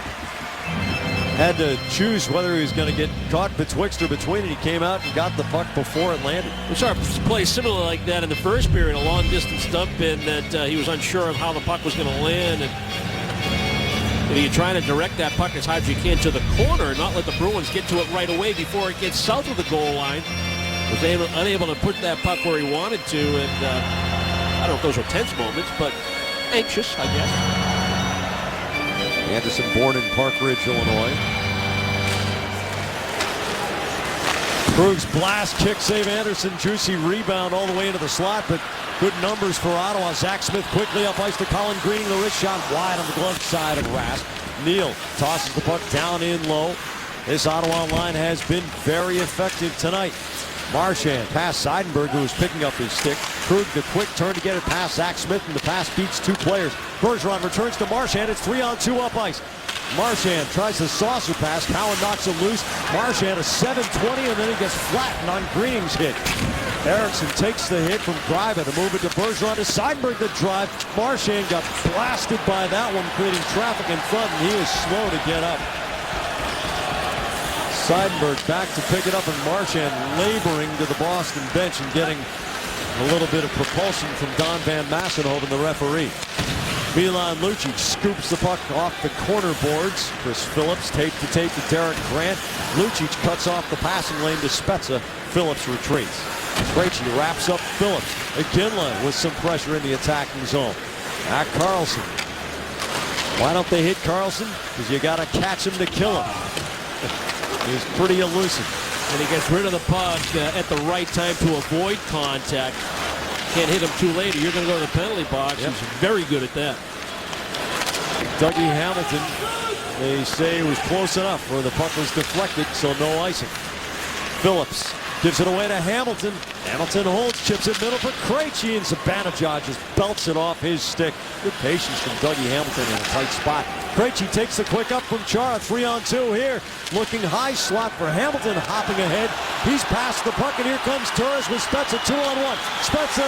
had to choose whether he was going to get caught betwixt or between, and he came out and got the puck before it landed. We saw a play similar like that in the first period, a long-distance dump in that he was unsure of how the puck was going to land. And you're trying to direct that puck as hard as you can to the corner and not let the Bruins get to it right away before it gets south of the goal line. Was unable to put that puck where he wanted to, and I don't know if those were tense moments, but anxious, I guess. Anderson born in Park Ridge, Illinois. Krug's blast, kick save Anderson. Juicy rebound all the way into the slot, but good numbers for Ottawa. Zach Smith quickly up ice to Colin Greening. The wrist shot wide on the glove side of Rask. Neal tosses the puck down in low. This Ottawa line has been very effective tonight. Marchand past Seidenberg, who was picking up his stick. Krug the quick turn to get it past Zach Smith, and the pass beats two players. Bergeron returns to Marchand. It's 3-on-2 up ice. Marchand tries the saucer pass. Cowan knocks it loose. Marchand a 720, and then he gets flattened on Greening's hit. Eriksson takes the hit from Greiva to move it to Bergeron. To Seidenberg the drive. Marchand got blasted by that one, creating traffic in front, and he was slow to get up. Seidenberg back to pick it up, and Marchand laboring to the Boston bench and getting a little bit of propulsion from Don Van Massenhoven, the referee. Milan Lucic scoops the puck off the corner boards. Chris Phillips tape to Derek Grant. Lucic cuts off the passing lane to Spezza. Phillips retreats. Krejci wraps up Phillips. Iginla with some pressure in the attacking zone. At Carlson. Why don't they hit Carlson? Because you got to catch him to kill him. He's pretty elusive. And he gets rid of the puck at the right time to avoid contact. Can't hit him too late or you're going to go to the penalty box. Yep. He's very good at that. Dougie Hamilton, they say it was close enough where the puck was deflected, so no icing. Phillips gives it away to Hamilton. Hamilton holds, chips it middle for Krejci, and Zibanejad just belts it off his stick. Good patience from Dougie Hamilton in a tight spot. Krejci takes the quick up from Chara. 3-on-2 here. Looking high slot for Hamilton, hopping ahead. He's past the puck, and here comes Turris with Spezza 2-on-1. Spezza,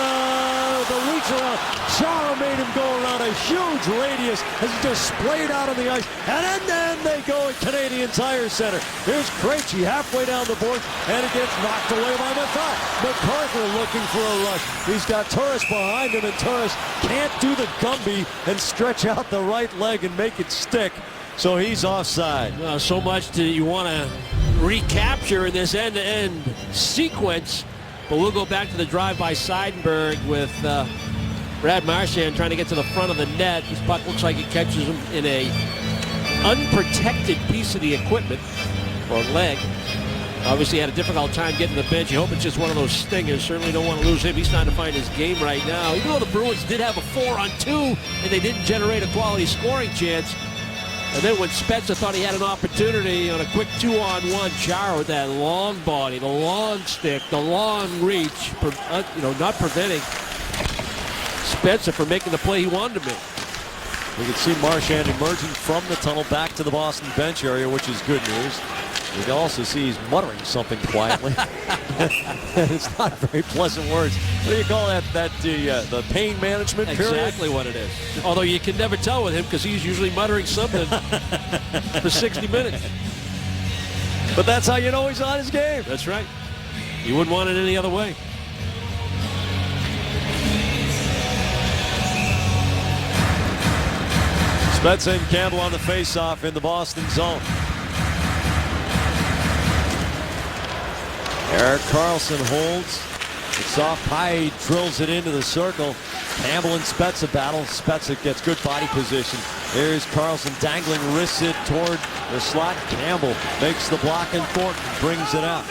the reach around. Chara made him go around a huge radius as he just splayed out on the ice. And then they go at Canadian Tire Center. Here's Krejci halfway down the board, and it gets knocked away by MacArthur looking for a rush. He's got Turris behind him, and Turris can't do the Gumby and stretch out the right leg and make it stick. So he's offside. So much you want to recapture in this end-to-end sequence. But we'll go back to the drive by Seidenberg with Brad Marchand trying to get to the front of the net. This puck looks like it catches him in a unprotected piece of the equipment or leg. Obviously had a difficult time getting to the bench. You hope it's just one of those stingers. Certainly don't want to lose him. He's trying to find his game right now. Even though the Bruins did have a 4-on-2 and they didn't generate a quality scoring chance. And then when Spezza thought he had an opportunity on a quick 2-on-1, Chara with that long body, the long stick, the long reach, not preventing Spezza from making the play he wanted to make. We can see Marchand emerging from the tunnel back to the Boston bench area, which is good news. We can also see he's muttering something quietly. It's not very pleasant words. What do you call that? The pain management period? Exactly what it is. Although you can never tell with him because he's usually muttering something for 60 minutes. But that's how you know he's on his game. That's right. You wouldn't want it any other way. Spezza and Campbell on the face-off in the Boston zone. Erik Karlsson holds. It's off high, drills it into the circle. Campbell and Spezza battle. Spezza gets good body position. There's Karlsson dangling, wrists it toward the slot. Campbell makes the block, and Thornton brings it out.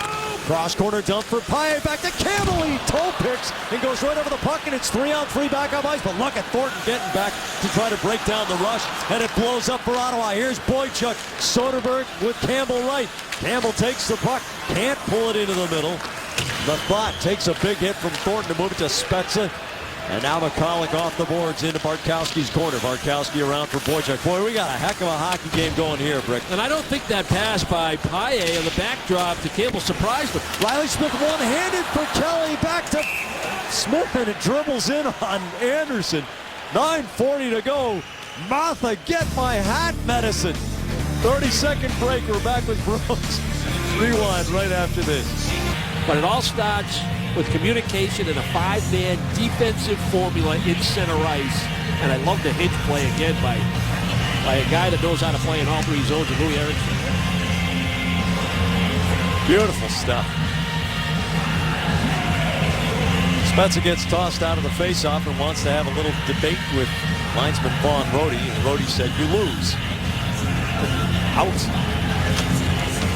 Cross corner dump for Paille, back to Campbell. He toe picks and goes right over the puck, and it's 3-on-3 back up ice. But look at Thornton getting back to try to break down the rush, and it blows up for Ottawa. Here's Boychuk. Soderberg with Campbell right. Campbell takes the puck, can't pull it into the middle. The thought takes a big hit from Thornton to move it to Spezza. And now McCulloch off the boards into Bartkowski's corner. Bartkowski around for Boychuk. Boy, we got a heck of a hockey game going here, Brick. And I don't think that pass by Paille on the backdrop to Campbell surprised him. Riley Smith one-handed for Kelly. Back to Smith, and it dribbles in on Anderson. 9:40 to go. Martha, get my hat medicine. 30-second break. We're back with Bruins. Rewind right after this. But it all starts with communication and a 5-man defensive formula in center ice. And I love the hinge play again by a guy that knows how to play in all three zones of Louis Eriksson. Beautiful stuff. Spezza gets tossed out of the faceoff and wants to have a little debate with linesman Vaughn Rhodey. And Rhodey said, "You lose." Out.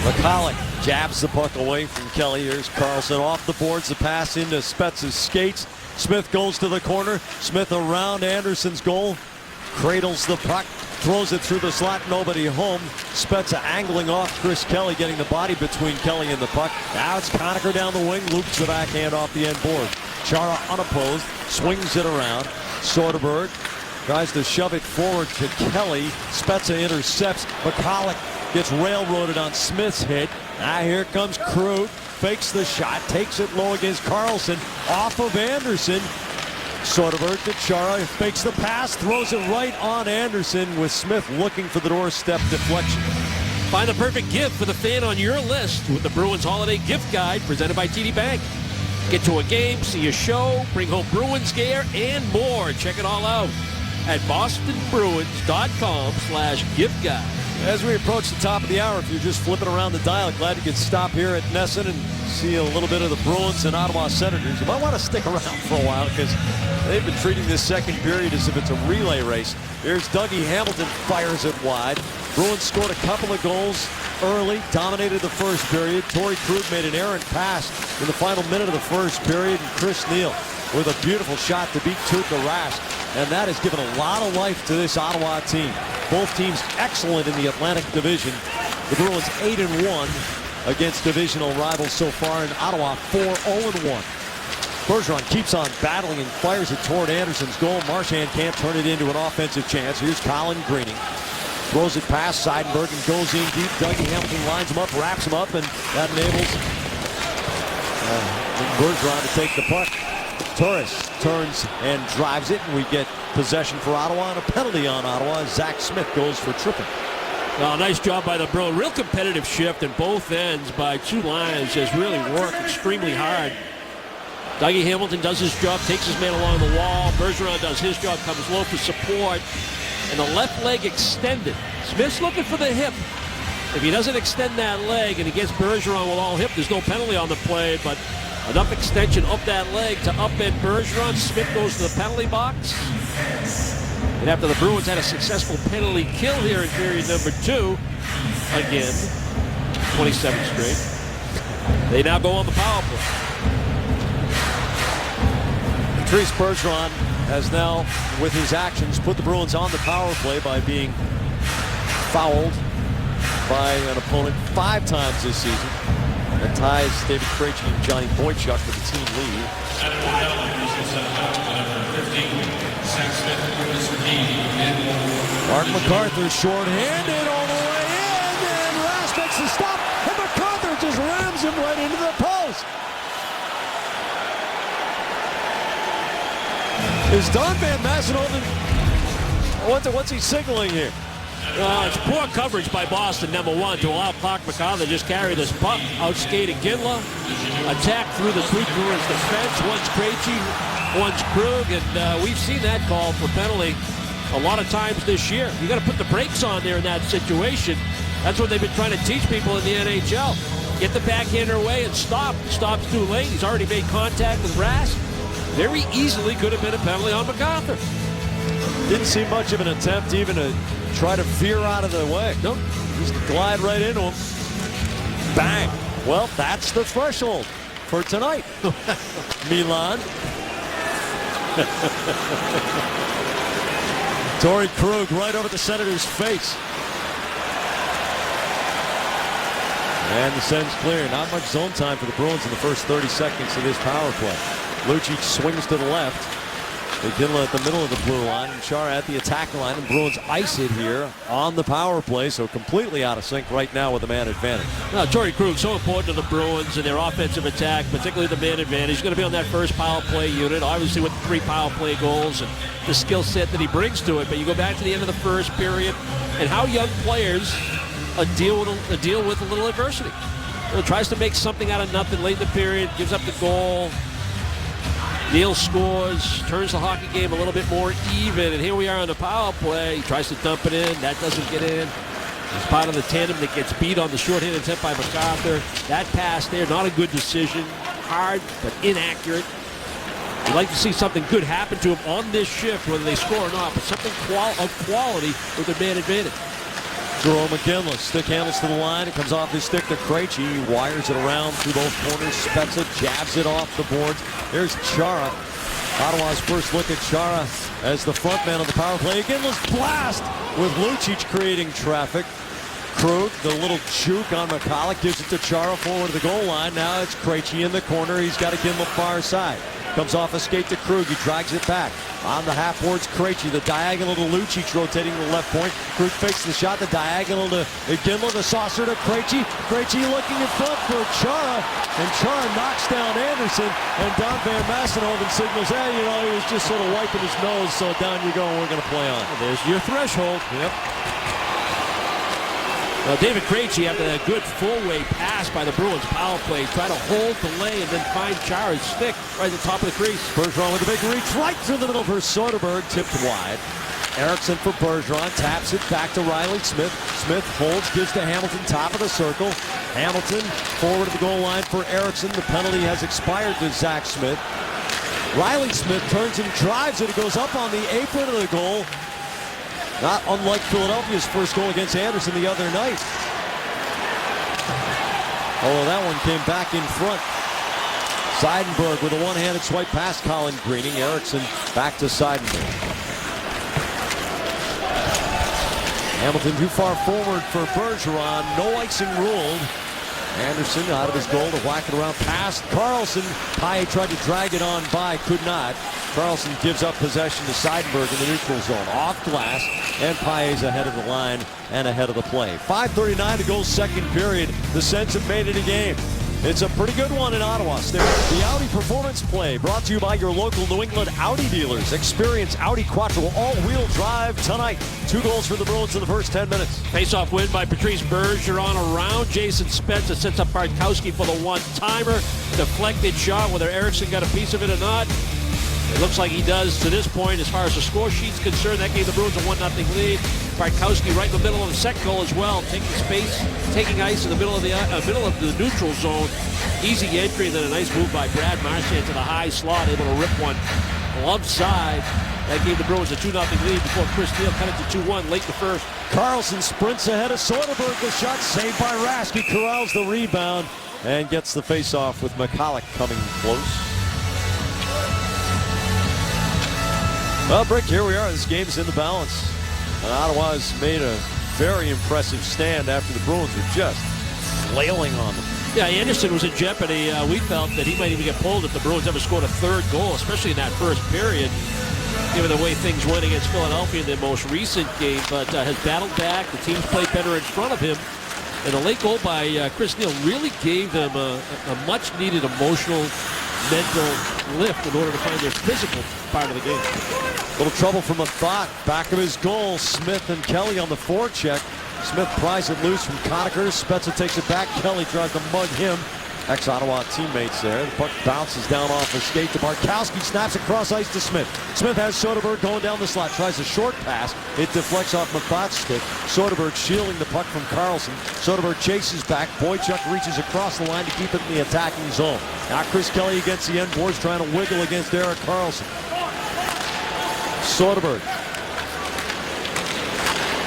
McCulloch jabs the puck away from Kelly. Here's Carlson off the boards. The pass into Spezza's skates. Smith goes to the corner. Smith around Anderson's goal. Cradles the puck. Throws it through the slot. Nobody home. Spezza angling off Chris Kelly, getting the body between Kelly and the puck. Now it's Conacher down the wing. Loops the backhand off the end board. Chara unopposed. Swings it around. Soderberg tries to shove it forward to Kelly. Spezza intercepts. McCulloch gets railroaded on Smith's hit. Now here comes Krug. Fakes the shot. Takes it low against Carlson. Off of Anderson. Soderberg to Chara. Fakes the pass. Throws it right on Anderson with Smith looking for the doorstep deflection. Find the perfect gift for the fan on your list with the Bruins Holiday Gift Guide presented by TD Bank. Get to a game, see a show, bring home Bruins gear, and more. Check it all out at bostonbruins.com/gift guide. As we approach the top of the hour, if you're just flipping around the dial, glad you could stop here at Nesson and see a little bit of the Bruins and Ottawa Senators. You might want to stick around for a while because they've been treating this second period as if it's a relay race. Here's Dougie Hamilton, fires it wide. Bruins scored a couple of goals early, dominated the first period. Torrey Krug made an errant pass in the final minute of the first period, and Chris Neal with a beautiful shot to beat Tuukka Rask. And that has given a lot of life to this Ottawa team. Both teams excellent in the Atlantic Division. The Bruins 8-1 against divisional rivals so far, in Ottawa 4-0-1. Bergeron keeps on battling and fires it toward Anderson's goal. Marchand can't turn it into an offensive chance. Here's Colin Greening. Throws it past Seidenberg and goes in deep. Dougie Hamilton lines him up, wraps him up, and that enables Bergeron to take the puck. Torres turns and drives it, and we get possession for Ottawa and a penalty on Ottawa. Zach Smith goes for tripping. Well, nice job by the Bruins. Real competitive shift in both ends by two lines. Has really worked extremely hard. Dougie Hamilton does his job, takes his man along the wall. Bergeron does his job, comes low for support. And the left leg extended. Smith's looking for the hip. If he doesn't extend that leg and he gets Bergeron with all hip, there's no penalty on the play, but enough extension of that leg to upend Bergeron. Smith goes to the penalty box. And after the Bruins had a successful penalty kill here in period number 2, again, 27th straight, they now go on the power play. Patrice Bergeron has now, with his actions, put the Bruins on the power play by being fouled by an opponent 5 times this season. That ties David Krejci and Johnny Boychuk for the team lead. Mark MacArthur short-handed all the way in, and Rask makes the stop, and MacArthur just rams him right into the post. Is Don Van Massenhoven, what's he signaling here? It's poor coverage by Boston, number 1, to allow Clark MacArthur to just carry this puck, outskating Ginla, attack through the three Bruins defense. One's Krejci, one's Krug, and we've seen that call for penalty a lot of times this year. You got to put the brakes on there in that situation. That's what they've been trying to teach people in the NHL. Get the backhander away and stop. Stops too late. He's already made contact with Rask. Very easily could have been a penalty on MacArthur. Didn't see much of an attempt even to try to veer out of the way. Nope. Just glide right into him. Bang. Well, that's the threshold for tonight. Milan. Torrey Krug right over the Senators' face. And the send's clear. Not much zone time for the Bruins in the first 30 seconds of this power play. Lucic swings to the left. Ginla at the middle of the blue line, and Chara at the attack line, and Bruins ice it here on the power play, so completely out of sync right now with the man advantage. Now, Torrey Krug, so important to the Bruins and their offensive attack, particularly the man advantage. He's going to be on that first power play unit, obviously with 3 power play goals and the skill set that he brings to it. But you go back to the end of the first period and how young players a deal with a little adversity. Tries to make something out of nothing late in the period, gives up the goal. Neal scores, turns the hockey game a little bit more even, and here we are on the power play. He tries to dump it in, that doesn't get in. He's part of the tandem that gets beat on the shorthanded attempt by MacArthur. That pass there, not a good decision. Hard, but inaccurate. You'd like to see something good happen to him on this shift, whether they score or not, but something of quality with the man advantage. Jarome Iginla, stick handles to the line. It comes off his stick to Krejci. He wires it around through both corners. Spezza jabs it off the boards. There's Chara. Ottawa's first look at Chara as the front man of the power play. Iginla's blast with Lucic creating traffic. Krug, the little juke on McCulloch, gives it to Chara forward to the goal line. Now it's Krejci in the corner. He's got Iginla far side. Comes off a skate to Krug. He drags it back. On the half boards, Krejci. The diagonal to Lucic rotating to the left point. Krug fakes the shot. The diagonal to Iginla. The saucer to Krejci. Krejci looking in front for Chara. And Chara knocks down Anderson. And Don Van Massenhoven signals, hey, you know, he was just sort of wiping his nose. So down you go and we're going to play on. There's your threshold. Yep. David Krejci, after that good full-way pass by the Bruins power play, try to hold, delay, and then find Chara's stick right at the top of the crease. Bergeron with a big reach right through the middle for Soderberg, tipped wide. Eriksson for Bergeron, taps it back to Riley Smith. Smith holds, gives to Hamilton, top of the circle. Hamilton forward to the goal line for Eriksson. The penalty has expired to Zach Smith. Riley Smith turns and drives it. It goes up on the apron of the goal. Not unlike Philadelphia's first goal against Anderson the other night. Although that one came back in front. Seidenberg with a one-handed swipe past Colin Greening. Eriksson back to Seidenberg. Hamilton too far forward for Bergeron. No icing ruled. Anderson out of his goal to whack it around past Carlson. Paille tried to drag it on by, could not. Carlson gives up possession to Seidenberg in the neutral zone. Off glass, and Paille's ahead of the line and ahead of the play. 5:39 to go, second period. The Sens have made it a game. It's a pretty good one in Ottawa. The Audi Performance Play brought to you by your local New England Audi dealers. Experience Audi Quattro all-wheel drive tonight. 2 goals for the Bruins in the first 10 minutes. Face-off win by Patrice Bergeron around Jason Spezza. Sets up Bartkowski for the one-timer. Deflected shot, whether Eriksson got a piece of it or not. It looks like he does to this point. As far as the score sheet's concerned, that gave the Bruins a 1-0 lead. Bartkowski right in the middle of the second goal as well, taking space, taking ice in the middle of the neutral zone. Easy entry, and then a nice move by Brad Marchand to the high slot, able to rip one glove side. That gave the Bruins a 2-0 lead before Chris Neal cut it to 2-1 late in the first. Carlson sprints ahead of Soderberg. The shot saved by Rask. He corrals the rebound and gets the face-off with McCulloch coming close. Well, Brick, here we are. This game's in the balance. And Ottawa's made a very impressive stand after the Bruins were just flailing on them. Yeah, Anderson was in jeopardy. We felt that he might even get pulled if the Bruins ever scored a third goal, especially in that first period, given the way things went against Philadelphia in their most recent game, but has battled back. The team's played better in front of him. And a late goal by Chris Neal really gave them a much-needed emotional, mental lift in order to find their physical part of the game. Little trouble from a thought. Back of his goal, Smith and Kelly on the forecheck. Smith pries it loose from Conacher. Spezza takes it back. Kelly tries to mug him. Ex-Ottawa teammates there. The puck bounces down off a skate to Bartkowski. Snaps across ice to Smith. Smith has Soderberg going down the slot. Tries a short pass. It deflects off McLeod's stick. Soderberg shielding the puck from Carlson. Soderberg chases back. Boychuk reaches across the line to keep it in the attacking zone. Now Chris Kelly against the end boards, trying to wiggle against Erik Karlsson. Soderberg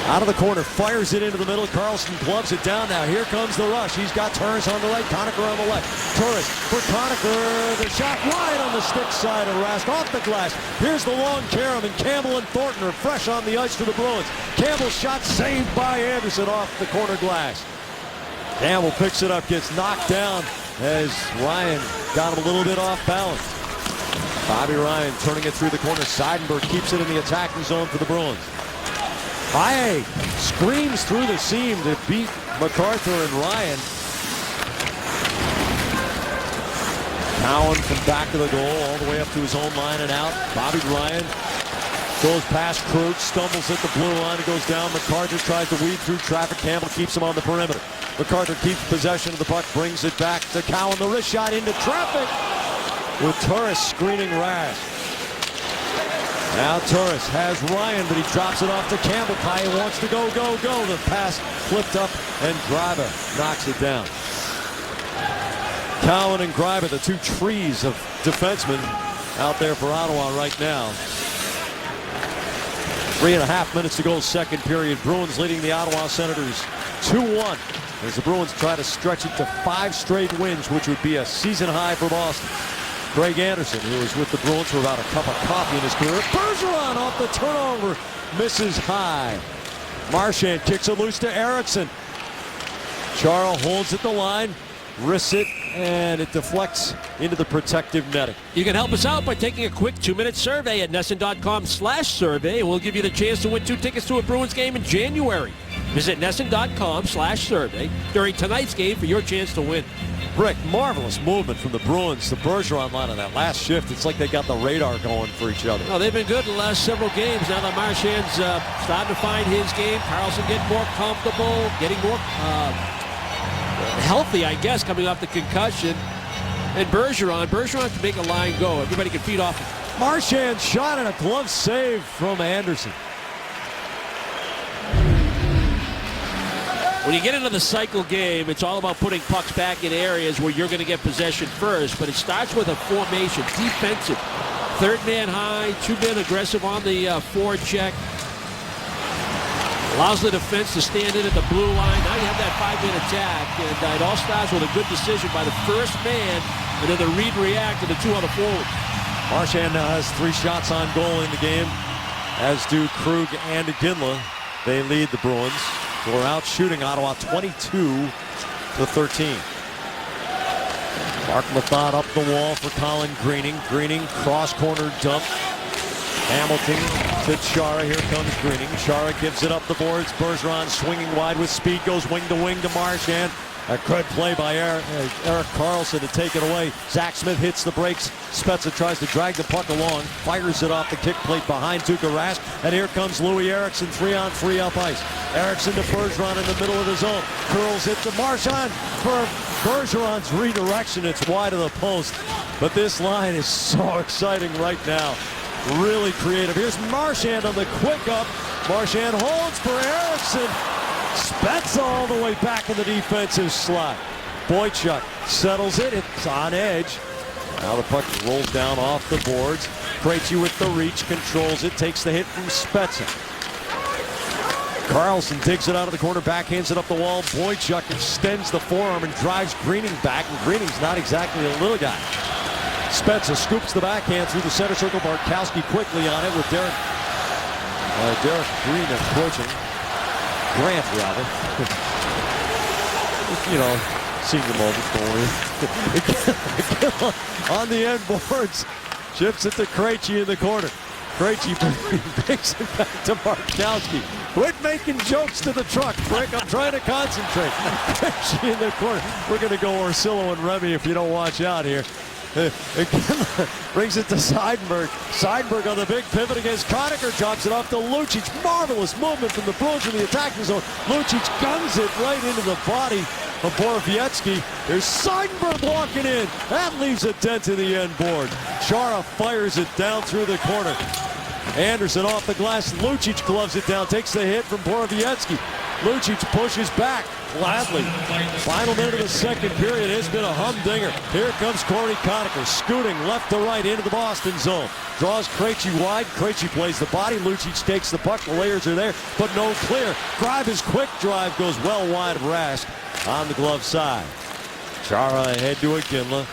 out of the corner, fires it into the middle. Karlsson gloves it down now. Here comes the rush. He's got Turris on the right, Conacher on the left. Turris for Conacher. The shot wide on the stick side of Rask. Off the glass. Here's the long carom, and Campbell and Thornton are fresh on the ice for the Bruins. Campbell's shot saved by Anderson off the corner glass. Campbell picks it up, gets knocked down as Ryan got him a little bit off balance. Bobby Ryan turning it through the corner. Seidenberg keeps it in the attacking zone for the Bruins. Paille screams through the seam to beat MacArthur and Ryan. Cowan from back of the goal all the way up to his own line and out. Bobby Ryan Goes past Krug, stumbles at the blue line, and goes down. MacArthur tries to weed through traffic. Campbell keeps him on the perimeter. MacArthur keeps possession of the puck, brings it back to Cowan. The wrist shot into traffic with Turris screening Rask. Now Turris has Ryan, but he drops it off to Campbell. Kaya wants to go. The pass flipped up, and Greiber knocks it down. Cowan and Greiber, the two trees of defensemen out there for Ottawa right now. 3.5 minutes to go, second period. Bruins leading the Ottawa Senators 2-1 as the Bruins try to stretch it to 5 straight wins, which would be a season high for Boston. Greg Anderson, who was with the Bruins for about a cup of coffee in his career. Bergeron off the turnover, misses high. Marchand kicks it loose to Eriksson. Chara holds at the line, wrists it, and it deflects into the protective netting. You can help us out by taking a quick 2-minute survey at NESN.com/survey. We'll give you the chance to win 2 tickets to a Bruins game in January. Visit NESN.com/survey during tonight's game for your chance to win. Rick, marvelous movement from the Bruins. The Bergeron line on that last shift, it's like they got the radar going for each other. Well, they've been good the last several games. Now that Marchand's starting to find his game, Carlson getting more comfortable, getting more healthy, I guess, coming off the concussion. And Bergeron can make a line go. Everybody can feed off him. Marchand shot and a glove save from Anderson. When you get into the cycle game, it's all about putting pucks back in areas where you're going to get possession first, but it starts with a formation, defensive. 3rd man high, 2 men aggressive on the forward check. Allows the defense to stand in at the blue line. Now you have that 5-man attack, and it all starts with a good decision by the first man, and then the read and react to the 2 other forwards. Marchand now has 3 shots on goal in the game, as do Krug and Ginla. They lead the Bruins. We're out shooting Ottawa 22-13. Mark Mathod up the wall for Colin Greening. Greening cross-corner dump. Hamilton to Chara. Here comes Greening. Chara gives it up the boards. Bergeron swinging wide with speed. Goes wing to wing to Marchand. A good play by Erik Karlsson to take it away. Zach Smith hits the brakes. Spezza tries to drag the puck along. Fires it off the kick plate behind Tuukka Rask. And here comes Louis Eriksson, 3-on-3 up ice. Eriksson to Bergeron in the middle of the zone. Curls it to Marchand for Bergeron's redirection. It's wide of the post. But this line is so exciting right now. Really creative. Here's Marchand on the quick up. Marchand holds for Eriksson. Spezza all the way back in the defensive slot. Boychuk settles it. It's on edge. Now the puck rolls down off the boards. Krejci with the reach, controls it, takes the hit from Spezza. Karlsson digs it out of the corner, backhands it up the wall. Boychuk extends the forearm and drives Greening back, and Greening's not exactly a little guy. Spezza scoops the backhand through the center circle. Bartkowski quickly on it with Derek Green approaching. Grant, rather. You know, senior moment for you. On the end boards, chips it to Krejci in the corner. Krejci brings it back to Bartkowski. Quit making jokes to the truck, Brick. I'm trying to concentrate. Krejci in the corner. We're going to go Orsillo and Remy if you don't watch out here. Brings it to Seidenberg. Seidenberg on the big pivot against Conacher. Drops it off to Lucic. Marvelous movement from the Bruins in the attacking zone. Lucic guns it right into the body of Borowiecki. There's Seidenberg walking in. That leaves a dent in the end board. Chara fires it down through the corner. Anderson off the glass. Lucic gloves it down. Takes the hit from Borowiecki. Lucic pushes back gladly. Final minute of the second period has been a humdinger. Here comes Corey Conacher, scooting left to right into the Boston zone. Draws Krejci wide. Krejci plays the body. Lucic takes the puck. The layers are there, but no clear. Greiber's quick drive goes well wide of Rask on the glove side. Chara ahead to Ginla.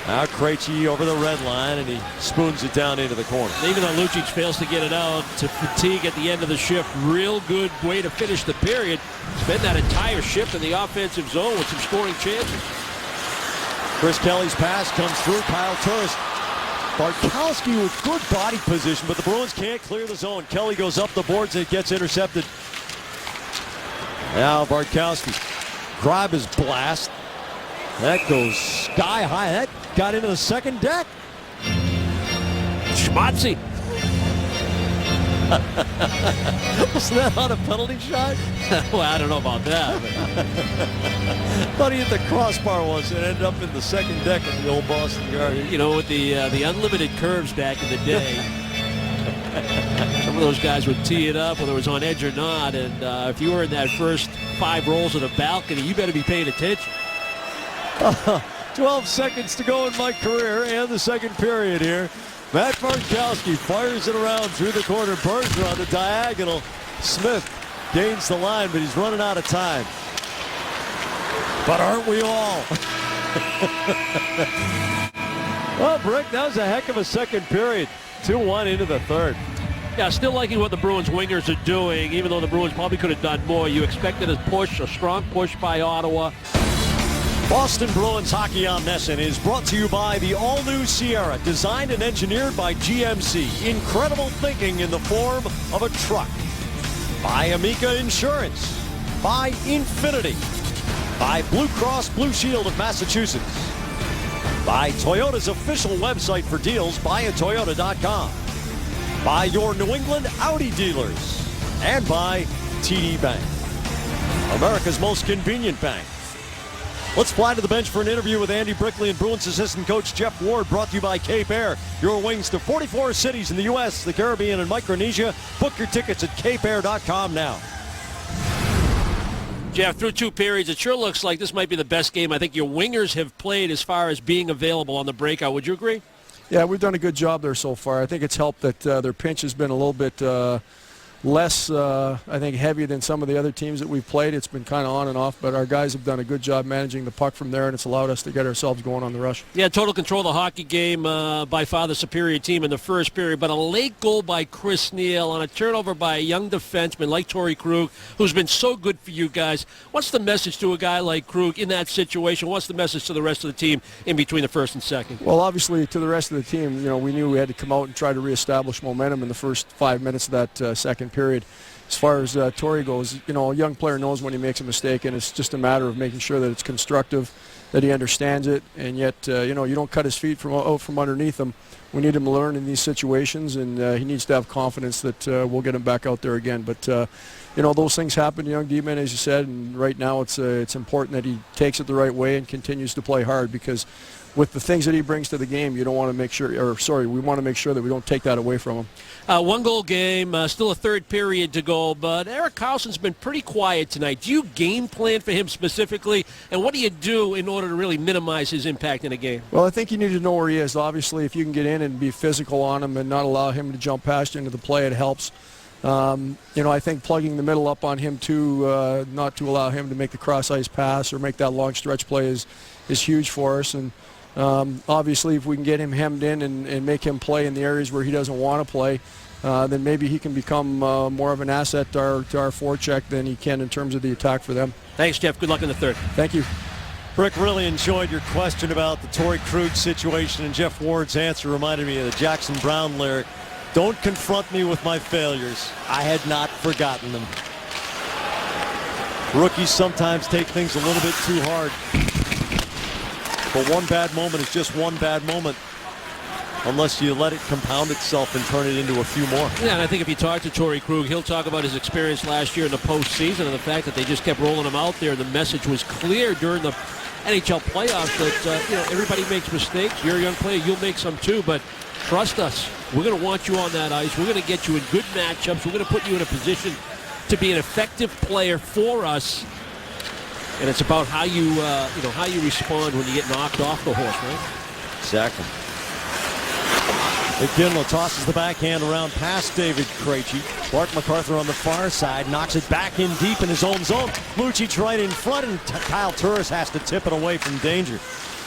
Now Krejci over the red line, and he spoons it down into the corner. Even though Lucic fails to get it out to fatigue at the end of the shift, real good way to finish the period. Spend that entire shift in the offensive zone with some scoring chances. Chris Kelly's pass comes through. Kyle Turris. Bartkowski with good body position, but the Bruins can't clear the zone. Kelly goes up the boards and it gets intercepted. Now Bartkowski. Greiber's blast. That goes sky high. That got into the second deck. Schmatzy. Wasn't that on a penalty shot? Well, I don't know about that. Thought he hit the crossbar once and ended up in the second deck of the old Boston Garden. You know, with the unlimited curves back in the day, some of those guys would tee it up whether it was on edge or not. And if you were in that first 5 rolls of the balcony, you better be paying attention. 12 seconds to go in my career and the second period here. Matt Bartkowski fires it around through the corner. Berger on the diagonal. Smith gains the line, but he's running out of time. But aren't we all? Well, Brick, that was a heck of a second period. 2-1 into the third. Yeah, still liking what the Bruins wingers are doing, even though the Bruins probably could have done more. You expected a push, a strong push by Ottawa. Boston Bruins Hockey on NESN is brought to you by the all-new Sierra, designed and engineered by GMC. Incredible thinking in the form of a truck. By Amica Insurance. By Infinity. By Blue Cross Blue Shield of Massachusetts. By Toyota's official website for deals, buyatoyota.com. By your New England Audi dealers. And by TD Bank, America's most convenient bank. Let's fly to the bench for an interview with Andy Brickley and Bruins assistant coach Jeff Ward, brought to you by Cape Air. Your wings to 44 cities in the U.S., the Caribbean, and Micronesia. Book your tickets at capeair.com now. Jeff, through 2 periods, it sure looks like this might be the best game I think your wingers have played as far as being available on the breakout. Would you agree? Yeah, we've done a good job there so far. I think it's helped that their pinch has been a little bit less, I think, heavy than some of the other teams that we've played. It's been kind of on and off, but our guys have done a good job managing the puck from there, and it's allowed us to get ourselves going on the rush. Yeah, total control of the hockey game, by far the superior team in the first period, but a late goal by Chris Neal on a turnover by a young defenseman like Torrey Krug, who's been so good for you guys. What's the message to a guy like Krug in that situation? What's the message to the rest of the team in between the first and second? Well, obviously, to the rest of the team, you know, we knew we had to come out and try to reestablish momentum in the first 5 minutes of that second period. As far as Torrey goes, you know, a young player knows when he makes a mistake, and it's just a matter of making sure that it's constructive, that he understands it, and yet, you know, you don't cut his feet from underneath him. We need him to learn in these situations, and he needs to have confidence that we'll get him back out there again. But, you know, those things happen to young D-men, as you said, and right now it's important that he takes it the right way and continues to play hard, because with the things that he brings to the game, you don't want to make sure, we want to make sure that we don't take that away from him. 1-goal game, still a third period to go, but Erik Karlsson's been pretty quiet tonight. Do you game plan for him specifically, and what do you do in order to really minimize his impact in a game? Well, I think you need to know where he is. Obviously, if you can get in and be physical on him and not allow him to jump past you into the play, it helps. You know, I think plugging the middle up on him too, not to allow him to make the cross-ice pass or make that long stretch play is huge for us. And obviously, if we can get him hemmed in and make him play in the areas where he doesn't want to play, then maybe he can become more of an asset to our forecheck than he can in terms of the attack for them. Thanks, Jeff. Good luck in the third. Thank you. Rick, really enjoyed your question about the Torrey Krug situation, and Jeff Ward's answer reminded me of the Jackson Browne lyric, "Don't confront me with my failures. I had not forgotten them." Rookies sometimes take things a little bit too hard. But one bad moment is just one bad moment, unless you let it compound itself and turn it into a few more. Yeah, and I think if you talk to Torrey Krug, he'll talk about his experience last year in the postseason and the fact that they just kept rolling him out there. And the message was clear during the NHL playoffs that, you know, everybody makes mistakes. You're a young player, you'll make some too, but trust us. We're going to want you on that ice. We're going to get you in good matchups. We're going to put you in a position to be an effective player for us. And it's about how you, how you respond when you get knocked off the horse, right? Exactly. McGinley tosses the backhand around past David Krejci. Clark MacArthur on the far side knocks it back in deep in his own zone. Lucic right in front, and Kyle Turris has to tip it away from danger.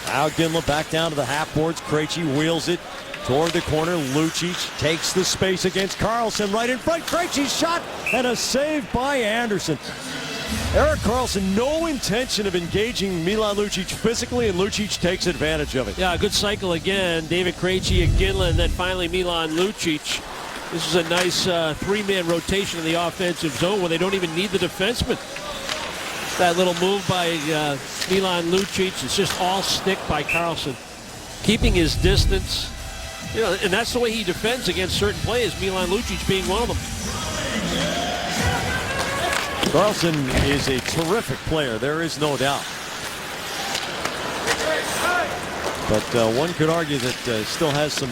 Now Ginla back down to the half boards. Krejci wheels it toward the corner. Lucic takes the space against Karlsson right in front. Krejci's shot and a save by Anderson. Erik Karlsson, no intention of engaging Milan Lucic physically, and Lucic takes advantage of it. Yeah, a good cycle again. David Krejci and Ginla, and then finally Milan Lucic. This is a nice three-man rotation in the offensive zone where they don't even need the defenseman. That little move by Milan Lucic, it's just all stick by Karlsson. Keeping his distance You know, and that's the way he defends against certain players, Milan Lucic being one of them. Carlson is a terrific player, there is no doubt. But one could argue that still has some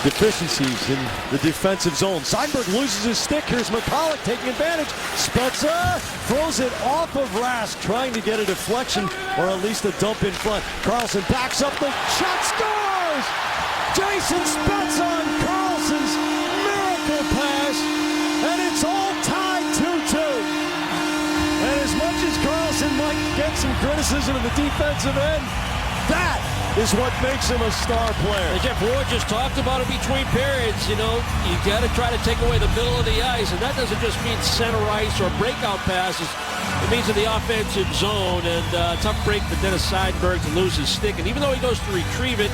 deficiencies in the defensive zone. Seidenberg loses his stick. Here's McCulloch taking advantage. Spezza throws it off of Rask, trying to get a deflection or at least a dump in front. Carlson backs up the shot, scores! Jason Spezza on Carlson's miracle pass, and it's all tied 2-2. And as much as Carlson might get some criticism of the defensive end, that is what makes him a star player. And Jeff Ward just talked about it between periods. You know, you got to try to take away the middle of the ice, and that doesn't just mean center ice or breakout passes. It means in the offensive zone, and tough break for Dennis Seidenberg to lose his stick. And even though he goes to retrieve it,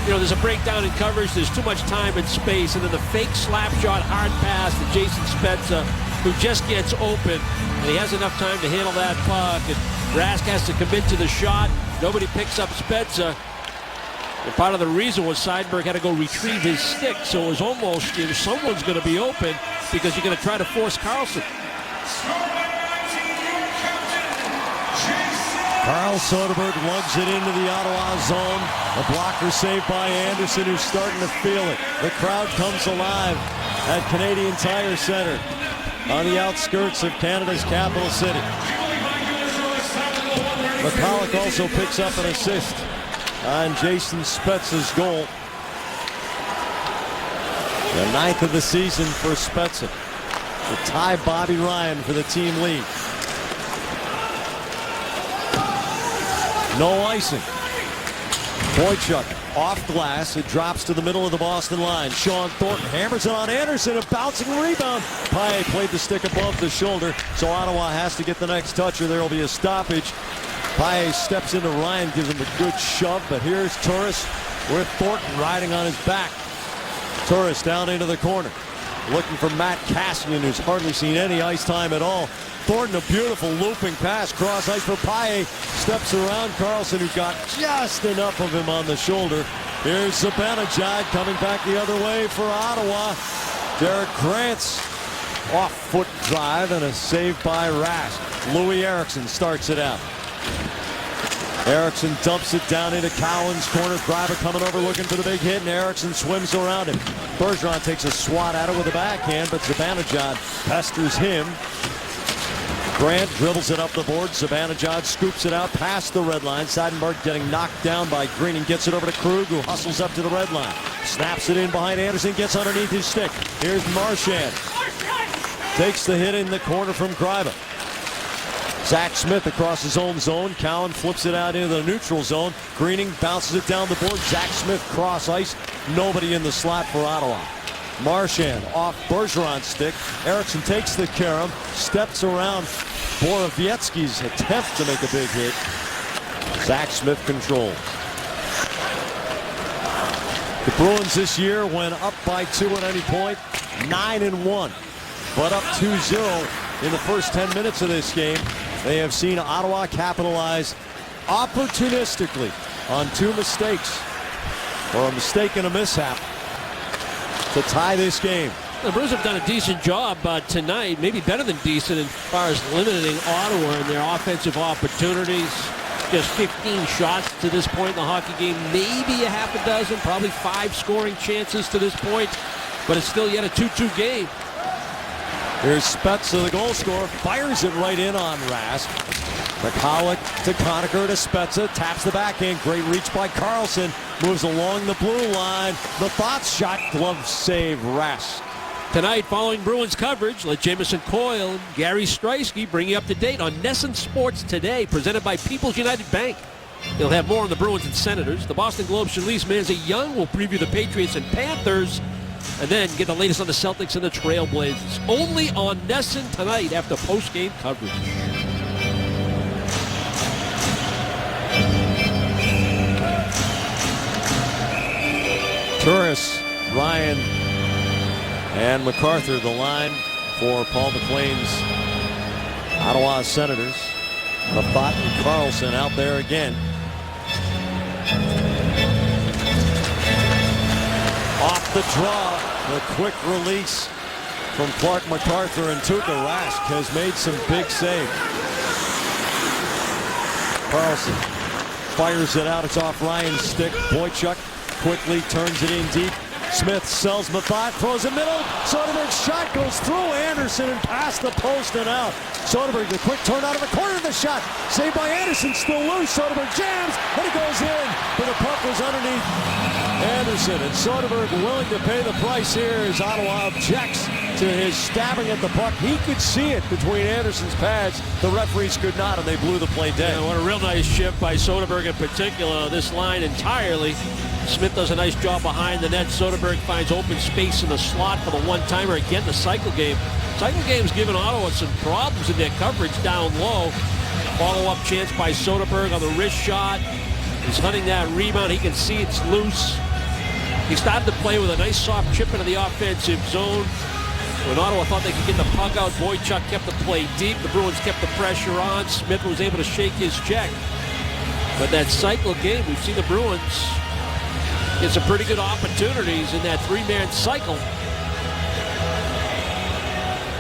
you know, there's a breakdown in coverage. There's too much time and space, and then the fake slap shot, hard pass to Jason Spezza, who just gets open, and he has enough time to handle that puck. And Rask has to commit to the shot. Nobody picks up Spezza. And part of the reason was Seidenberg had to go retrieve his stick, so it was almost, you know, someone's going to be open because you're going to try to force Carlson. Carl Soderberg lugs it into the Ottawa zone. A blocker saved by Anderson, who's starting to feel it. The crowd comes alive at Canadian Tire Center on the outskirts of Canada's capital city. McCulloch also picks up an assist on Jason Spezza's goal. The 9th of the season for Spezza to tie Bobby Ryan for the team lead. No icing. Boychuk off glass. It drops to the middle of the Boston line. Sean Thornton hammers it on Anderson. A bouncing rebound. Paille played the stick above the shoulder, so Ottawa has to get the next touch or there will be a stoppage. Paille steps into Ryan, gives him a good shove, but here's Turris with Thornton riding on his back. Turris down into the corner, looking for Matt Cassian, who's hardly seen any ice time at all. Thornton, a beautiful looping pass, cross ice for Paille, steps around Carlson, who got just enough of him on the shoulder. Here's Zibanejad coming back the other way for Ottawa. Derek Krantz off-foot drive and a save by Rask. Louis Eriksson starts it out. Eriksson dumps it down into Cowan's corner. Greiber coming over looking for the big hit, and Eriksson swims around him. Bergeron takes a swat at it with a backhand, but Zibanejad pesters him. Grant dribbles it up the board. Zibanejad scoops it out past the red line. Seidenberg getting knocked down by Green and gets it over to Krug, who hustles up to the red line. Snaps it in behind Anderson, gets underneath his stick. Here's Marchand. Takes the hit in the corner from Greiber. Zach Smith across his own zone. Cowan flips it out into the neutral zone. Greening bounces it down the board. Zach Smith cross ice. Nobody in the slot for Ottawa. Marchand off Bergeron's stick. Eriksson takes the carom, steps around Borowiecki's attempt to make a big hit. Zach Smith controls. The Bruins this year, when up by 2 at any point, 9-1, but up 2-0 in the first 10 minutes of this game. They have seen Ottawa capitalize opportunistically on 2 mistakes, or a mistake and a mishap, to tie this game. The Bruins have done a decent job tonight, maybe better than decent as far as limiting Ottawa in their offensive opportunities. Just 15 shots to this point in the hockey game, maybe a half a dozen, probably 5 scoring chances to this point, but it's still yet a 2-2 game. Here's Spezza, the goal scorer, fires it right in on Rask. McCulloch to Conacher to Spezza, taps the backhand, great reach by Carlson, moves along the blue line. The Thoughts shot, glove save, Rask. Tonight, following Bruins coverage, let Jameson Coyle and Gary Streisky bring you up to date on NESN Sports Today, presented by People's United Bank. They'll have more on the Bruins and Senators. The Boston Globe's Shalise Manzi-Young will preview the Patriots and Panthers, and then get the latest on the Celtics and the Trailblazers. Only on NESN tonight after post-game coverage. Turris, Ryan, and MacArthur, the line for Paul McLean's Ottawa Senators. Labat and Carlson out there again. the draw. The quick release from Clark MacArthur, and Tuukka Rask has made some big saves. Carlson fires it out. It's off Ryan's stick. Boychuk quickly turns it in deep. Smith sells Mathot, throws it middle. Soderberg's shot goes through Anderson and past the post and out. Soderberg, the quick turn out of the corner of the shot. Saved by Anderson, still loose. Soderberg jams, and it goes in. But the puck was underneath Anderson. And Soderberg willing to pay the price here as Ottawa objects to his stabbing at the puck. He could see it between Anderson's pads. The referees could not, and they blew the play dead. Yeah, what a real nice shift by Soderberg in particular. This line entirely. Smith does a nice job behind the net. Soderberg finds open space in the slot for the one-timer. Again, the cycle game. Cycle game's given Ottawa some problems in their coverage down low. Follow-up chance by Soderberg on the wrist shot. He's hunting that rebound. He can see it's loose. He started to play with a nice soft chip into the offensive zone. When Ottawa thought they could get the puck out, Boychuk kept the play deep. The Bruins kept the pressure on. Smith was able to shake his check. But that cycle game, we've seen the Bruins get some pretty good opportunities in that three-man cycle.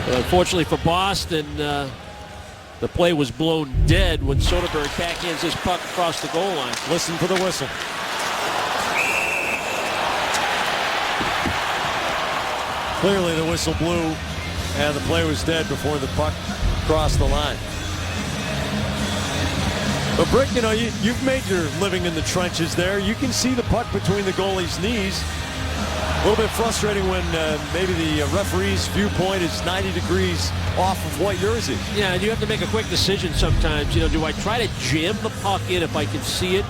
But unfortunately for Boston, the play was blown dead when Soderberg backhands his puck across the goal line. Listen for the whistle. Clearly the whistle blew and the play was dead before the puck crossed the line. But Brick, you know, you've made your living in the trenches there. You can see the puck between the goalie's knees. A little bit frustrating when maybe the referee's viewpoint is 90 degrees off of what yours is. Yeah, and you have to make a quick decision sometimes. You know, do I try to jam the puck in if I can see it?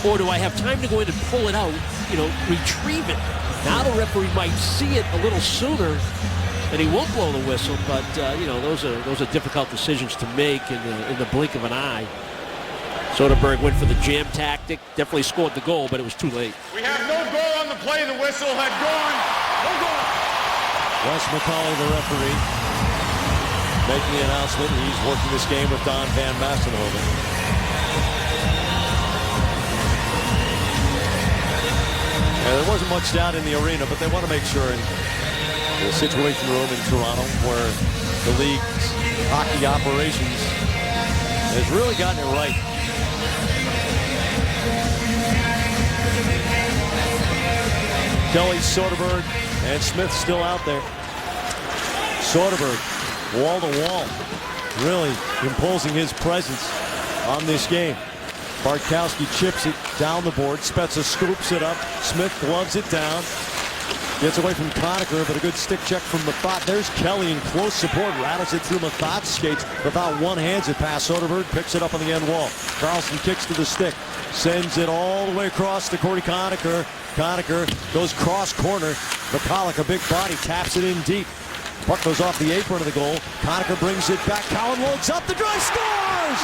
Or do I have time to go in and pull it out, you know, retrieve it? Now the referee might see it a little sooner and he won't blow the whistle, but, you know, those are difficult decisions to make in the blink of an eye. Soderberg went for the jam tactic, definitely scored the goal, but it was too late. We have no goal on the play. The whistle had gone. No goal. Wes McCauley, the referee, making the announcement. He's working this game with Don Van Massenhoven. And there wasn't much doubt in the arena, but they want to make sure in the Situation Room in Toronto, where the league's hockey operations has really gotten it right. Kelly, Soderberg, and Smith still out there. Soderberg, wall to wall, really imposing his presence on this game. Bartkowski chips it down the board. Spezza scoops it up. Smith gloves it down. Gets away from Conacher, but a good stick check from Mathot. There's Kelly in close support. Rattles it through Mathot's skates. Mathot one-hands it past Soderberg. Picks it up on the end wall. Carlson kicks to the stick. Sends it all the way across to Corey Conacher. Conacher goes cross corner. McCulloch, a big body, taps it in deep. Puck goes off the apron of the goal. Conacher brings it back. Cowan loads up the drive, scores!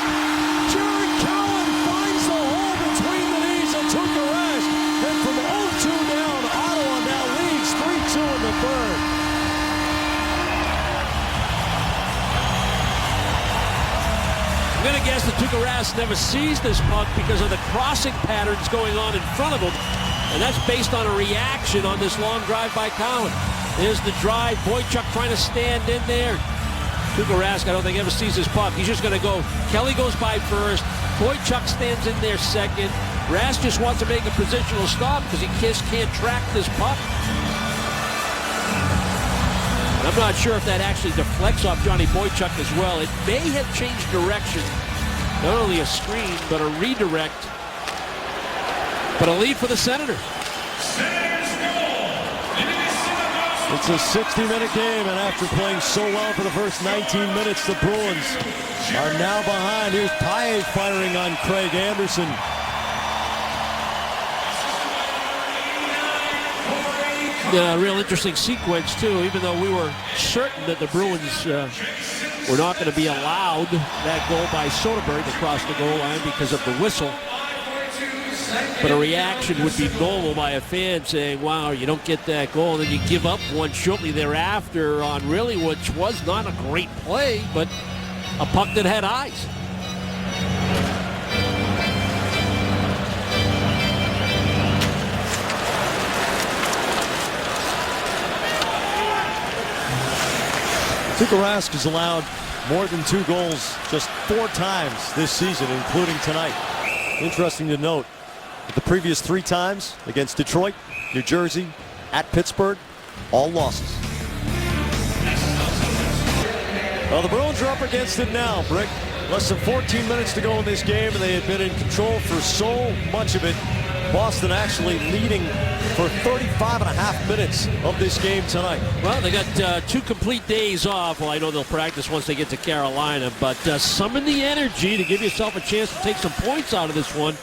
Jared Cowan finds the hole between the knees of Tuukka Rask. And from 0-2 down, Ottawa now leads 3-2 in the third. I'm going to guess that Tuukka Rask never sees this puck because of the crossing patterns going on in front of him. And that's based on a reaction on this long drive by Cowan. There's the drive. Boychuk trying to stand in there. Tuukka Rask, I don't think, ever sees his puck. He's just going to go. Kelly goes by first. Boychuk stands in there second. Rask just wants to make a positional stop because he can't track this puck. And I'm not sure if that actually deflects off Johnny Boychuk as well. It may have changed direction. Not only a screen, but a redirect. But a lead for the Senators. It's a 60-minute game, and after playing so well for the first 19 minutes, the Bruins are now behind. Here's Paille firing on Craig Anderson. Yeah, a real interesting sequence, too, even though we were certain that the Bruins were not going to be allowed that goal by Soderberg across the goal line because of the whistle. But a reaction would be normal by a fan saying, wow, you don't get that goal. And then you give up one shortly thereafter on really which was not a great play, but a puck that had eyes. Tuukka Rask has allowed more than 2 goals just 4 times this season, including tonight. Interesting to note that the previous 3 times against Detroit, New Jersey, at Pittsburgh, all losses. Well, the Bruins are up against it now, Brick. Less than 14 minutes to go in this game, and they had been in control for so much of it. Boston actually leading for 35.5 minutes of this game tonight. Well, they got 2 complete days off. Well, I know they'll practice once they get to Carolina, but summon the energy to give yourself a chance to take some points out of this one,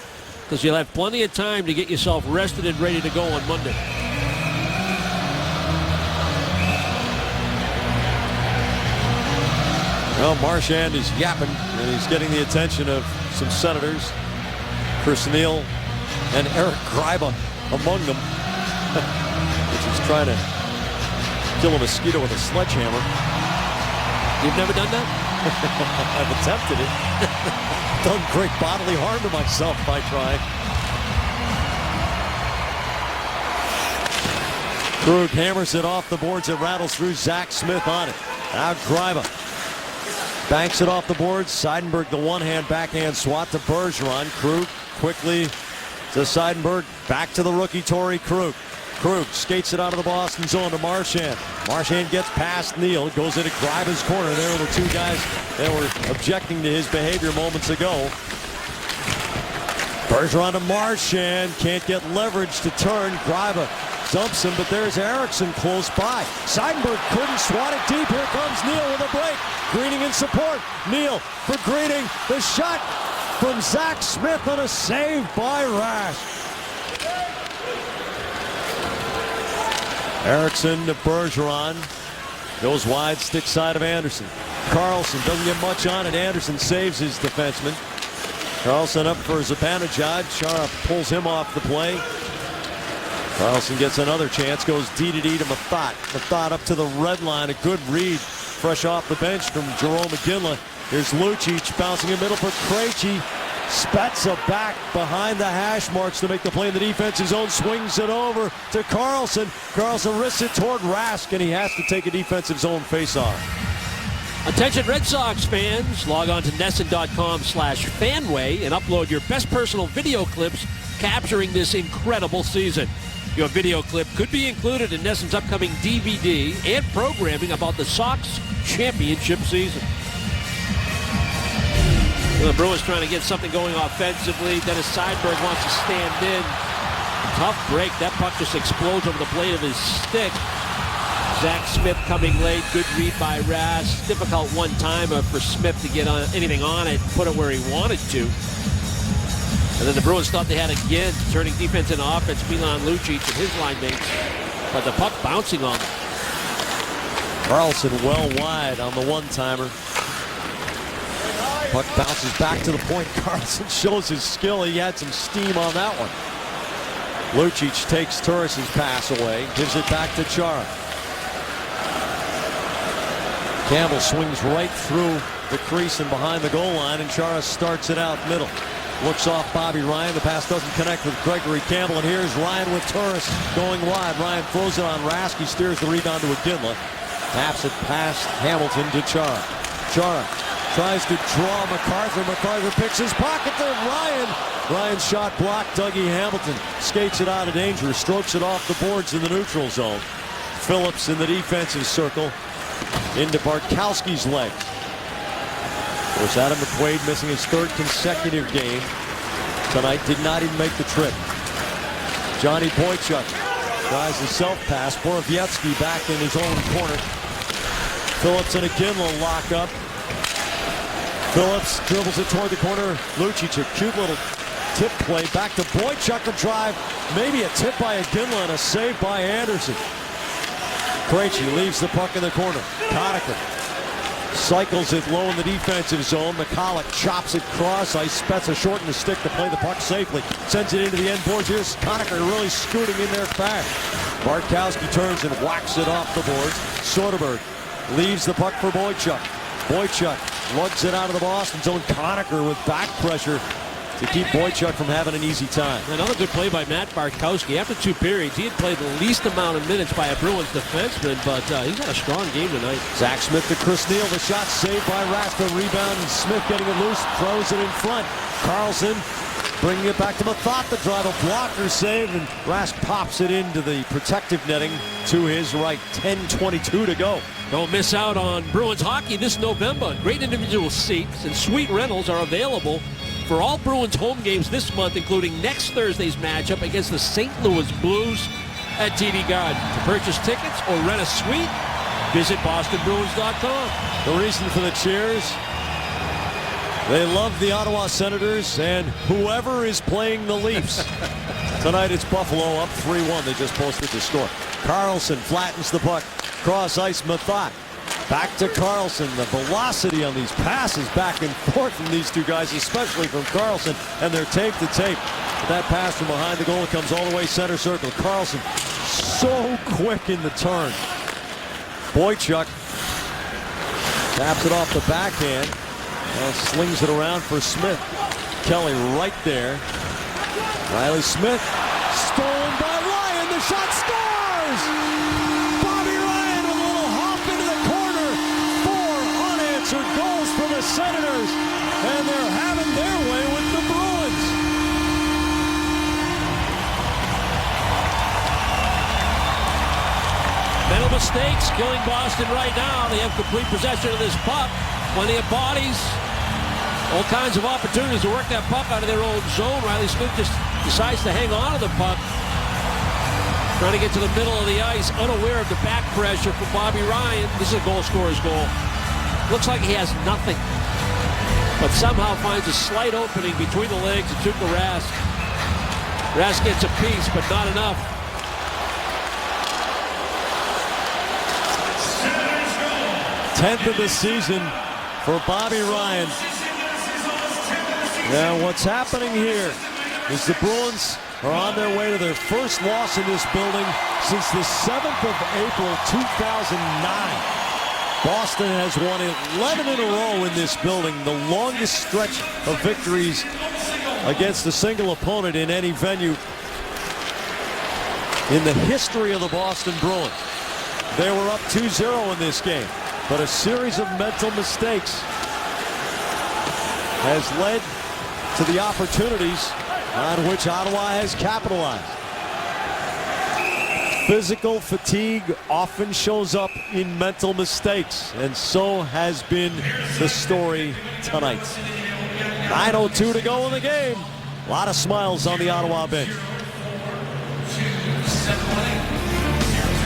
because you'll have plenty of time to get yourself rested and ready to go on Monday. Well, Marchand is yapping, and he's getting the attention of some senators. Chris Neal and Eric Gryba among them, which is trying to kill a mosquito with a sledgehammer. You've never done that? I've attempted it. Done great bodily harm to myself by trying. Krug hammers it off the boards. It rattles through. Zach Smith on it. Now Gryba banks it off the boards. Seidenberg, the one-hand backhand swat to Bergeron. Krug quickly to Seidenberg. Back to the rookie Torrey Krug. Krug skates it out of the Boston zone to Marchand. Marchand gets past Neal. Goes into Gryba's corner. There were the 2 guys that were objecting to his behavior moments ago. Bergeron to Marchand. Can't get leverage to turn. Gryba dumps him, but there's Eriksson close by. Seidenberg couldn't swat it deep. Here comes Neal with a break. Greening in support. Neal for Greening. The shot from Zach Smith on a save by Rask. Eriksson to Bergeron. Goes wide, stick side of Anderson. Carlson doesn't get much on it. Anderson saves his defenseman. Carlson up for Zibanejad. Chara pulls him off the play. Carlson gets another chance, goes D-to-D to Mathot. Mathot up to the red line, a good read, fresh off the bench from Jarome Iginla. Here's Lucic bouncing in middle for Krejci. Spezza back behind the hash marks to make the play in the defensive zone, swings it over to Carlson. Carlson wrists it toward Rask, and he has to take a defensive zone faceoff. Attention Red Sox fans, log on to NESN.com/fanway and upload your best personal video clips capturing this incredible season. Your video clip could be included in NESN's upcoming DVD and programming about the Sox championship season. Well, the Bruins trying to get something going offensively. Dennis Seidenberg wants to stand in. Tough break. That puck just explodes over the blade of his stick. Zach Smith coming late. Good read by Rask. Difficult one-timer for Smith to get anything on it, put it where he wanted to. And then the Bruins thought they had again, turning defense into offense, Milan Lucic and his line mates. But the puck bouncing on them. Carlson well wide on the one-timer. Puck bounces back to the point. Carlson shows his skill. He had some steam on that one. Lucic takes Turris' pass away, gives it back to Chara. Campbell swings right through the crease and behind the goal line, and Chara starts it out middle. Looks off Bobby Ryan. The pass doesn't connect with Gregory Campbell, and here's Ryan with Turris going wide. Ryan throws it on Rask. He steers the rebound to Iginla. Taps it past Hamilton to Chara. Chara tries to draw MacArthur. MacArthur picks his pocket there. Ryan's shot blocked. Dougie Hamilton skates it out of danger. Strokes it off the boards in the neutral zone. Phillips in the defensive circle into Bartkowski's legs. Of course, Adam McQuaid missing his 3rd consecutive game tonight. Did not even make the trip. Johnny Boychuk tries the self-pass. Borowiecki back in his own corner. Phillips and Iginla lock up. Phillips dribbles it toward the corner. Lucic, a cute little tip play. Back to Boychuk, a drive. Maybe a tip by Iginla and a save by Anderson. Krejci leaves the puck in the corner. Conacher cycles it low in the defensive zone. McCulloch chops it cross ice. Spezza short in the stick to play the puck safely. Sends it into the end boards. Here's Conacher really scooting in there fast. Bartkowski turns and whacks it off the boards. Soderberg leaves the puck for Boychuk. Boychuk lugs it out of the Boston zone. Conacher with back pressure to keep Boychuk from having an easy time. Another good play by Matt Bartkowski. After 2 periods, he had played the least amount of minutes by a Bruins defenseman, but he's had a strong game tonight. Zach Smith to Chris Neal. The shot saved by Rask. The rebound, and Smith getting it loose, throws it in front. Carlson bringing it back to Methot. The drive, a blocker save, and Rask pops it into the protective netting to his right. 10:22 to go. Don't miss out on Bruins hockey this November. Great individual seats and suite rentals are available for all Bruins home games this month, including next Thursday's matchup against the St. Louis Blues at TD Garden. To purchase tickets or rent a suite, visit bostonbruins.com. The reason for the cheers: they love the Ottawa Senators and whoever is playing the Leafs. Tonight it's Buffalo up 3-1. They just posted the score. Carlson flattens the puck. Cross ice, Methot. Back to Carlson. The velocity on these passes back and forth from these two guys, especially from Carlson, and they're tape to tape. But that pass from behind the goal comes all the way center circle. Carlson so quick in the turn. Boychuk taps it off the backhand. Now slings it around for Smith. Kelly right there. Riley Smith stolen by Ryan. The shot scores! Bobby Ryan with a little hop into the corner. 4 unanswered goals for the Senators, and they're having their way with the Bruins. Mental mistakes killing Boston right now. They have complete possession of this puck. Plenty of bodies. All kinds of opportunities to work that puck out of their own zone. Riley Smith just decides to hang on to the puck. Trying to get to the middle of the ice, unaware of the back pressure from Bobby Ryan. This is a goal scorer's goal. Looks like he has nothing, but somehow finds a slight opening between the legs of Tuukka Rask. Rask gets a piece, but not enough. Tenth of the season for Bobby Ryan. Now what's happening here is the Bruins are on their way to their first loss in this building since the 7th of April 2009. Boston has won 11 in a row in this building, the longest stretch of victories against a single opponent in any venue in the history of the Boston Bruins. They were up 2-0 in this game, but a series of mental mistakes has led to the opportunities on which Ottawa has capitalized. Physical fatigue often shows up in mental mistakes, and so has been the story tonight. 9:02 to go in the game. A lot of smiles on the Ottawa bench.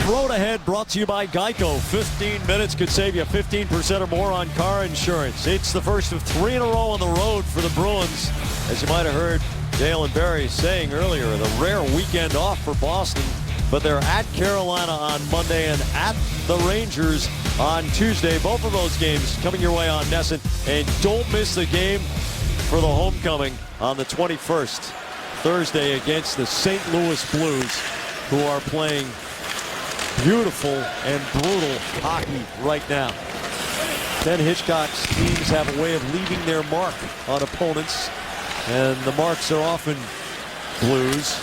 Road Ahead brought to you by Geico. 15 minutes could save you 15% or more on car insurance. It's the first of 3 in a row on the road for the Bruins. As you might have heard Dale and Barry saying earlier, the rare weekend off for Boston, but they're at Carolina on Monday and at the Rangers on Tuesday. Both of those games coming your way on NESN. And don't miss the game for the homecoming on the 21st, Thursday, against the St. Louis Blues, who are playing beautiful and brutal hockey right now. Ken Hitchcock's teams have a way of leaving their mark on opponents, and the marks are often blues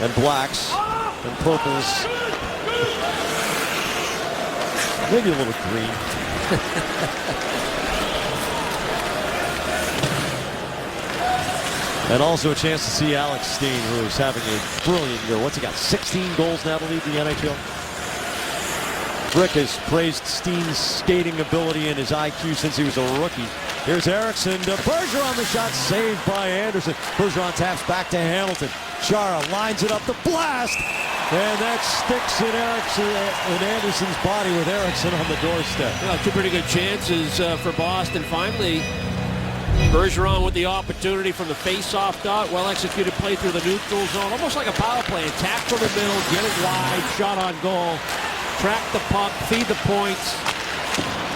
and blacks and purples, maybe a little green. And also a chance to see Alex Steen, who is having a brilliant year. What's he got, 16 goals now to lead the NHL? Rick has praised Steen's skating ability and his IQ since he was a rookie. Here's Eriksson to Bergeron. The shot saved by Anderson. Bergeron taps back to Hamilton. Chara lines it up, the blast, and that sticks in Anderson's body with Eriksson on the doorstep. Well, 2 pretty good chances for Boston. Finally, Bergeron with the opportunity from the face-off dot. Well-executed play through the neutral zone, almost like a power play. Attack from the middle, get it wide, shot on goal. Track the puck, feed the points.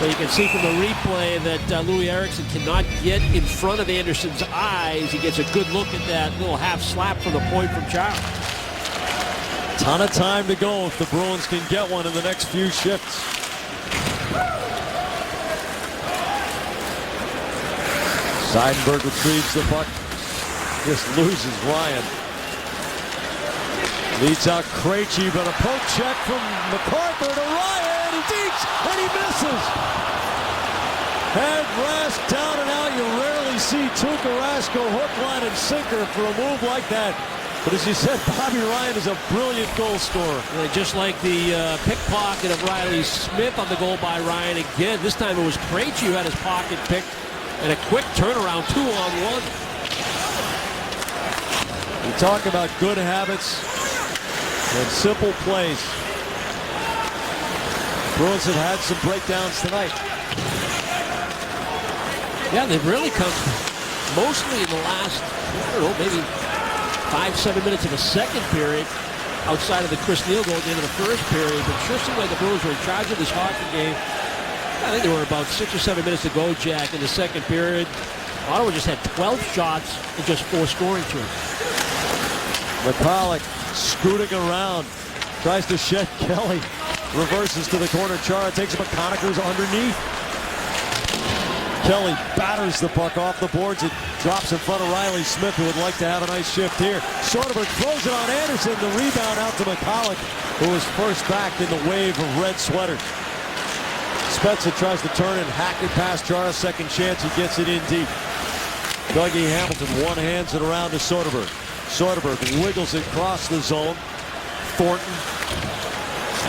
But you can see from the replay that Louis Eriksson cannot get in front of Anderson's eyes. He gets a good look at that little half slap from the point from Chara. Ton of time to go if the Bruins can get one in the next few shifts. Seidenberg retrieves the puck. just loses Ryan. Leads out Krejci, but a poke check from MacArthur to Ryan. He deeps, and he misses. Head Rask down and out. You rarely see Tuukka Rask go hook, line, and sinker for a move like that. But as you said, Bobby Ryan is a brilliant goal scorer. Yeah, just like the pickpocket of Riley Smith on the goal by Ryan again. This time it was Krejci who had his pocket picked, and a quick turnaround, 2-on-1. You talk about good habits and simple plays. Bruins have had some breakdowns tonight. Yeah, they've really come mostly in the last, I don't know, maybe 5-7 minutes of the second period, outside of the Chris Neal goal at the end of the first period. But it sure seemed like the Bruins were in charge of this hockey game. I think there were about 6 or 7 minutes to go, Jack, in the second period. Ottawa just had 12 shots and just 4 scoring chances. McCulloch scooting around, tries to shed Kelly, reverses to the corner. Chara takes him, McConaughey's underneath. Kelly batters the puck off the boards. It drops in front of Riley Smith, who would like to have a nice shift here. Soderberg throws it on Anderson. The rebound out to McCulloch, who was first back in the wave of red sweaters. Spezza tries to turn and hack it past Chara. Second chance, he gets it in deep. Dougie Hamilton one-hands it around to Soderberg. Soderberg wiggles it across the zone. Thornton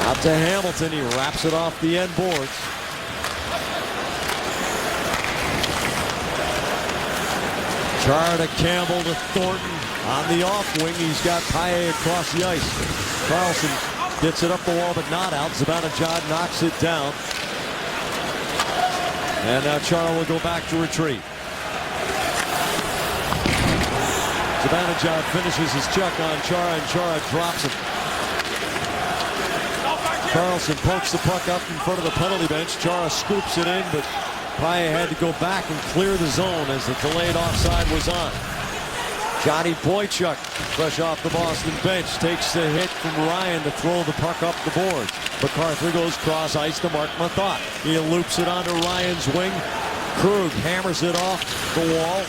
out to Hamilton. He wraps it off the end boards. Chara to Campbell to Thornton. On the off wing, he's got Paille across the ice. Carlson gets it up the wall, but not out. Zibanejad knocks it down. And now Chara will go back to retreat. Zibanejad finishes his check on Chara, and Chara drops him. Carlson pokes the puck up in front of the penalty bench. Chara scoops it in, but Paille had to go back and clear the zone as the delayed offside was on. Johnny Boychuk, fresh off the Boston bench, takes the hit from Ryan to throw the puck up the board. MacArthur goes cross ice to Mark Methot. He loops it onto Ryan's wing. Krug hammers it off the wall.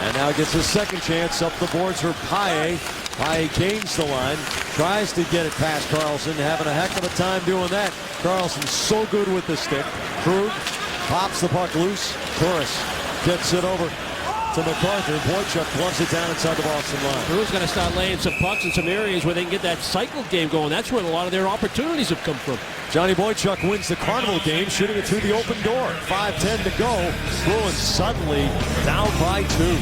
And now gets his second chance up the boards for Paille. Paille gains the line, tries to get it past Carlson, having a heck of a time doing that. Carlson's so good with the stick. Krug pops the puck loose. Turris gets it over to MacArthur. Boychuk plunks it down inside the Boston line. Bruins got to start laying some pucks in some areas where they can get that cycle game going. That's where a lot of their opportunities have come from. Johnny Boychuk wins the Carnival game, shooting it through the open door. 5:10 to go. Bruins suddenly down by 2.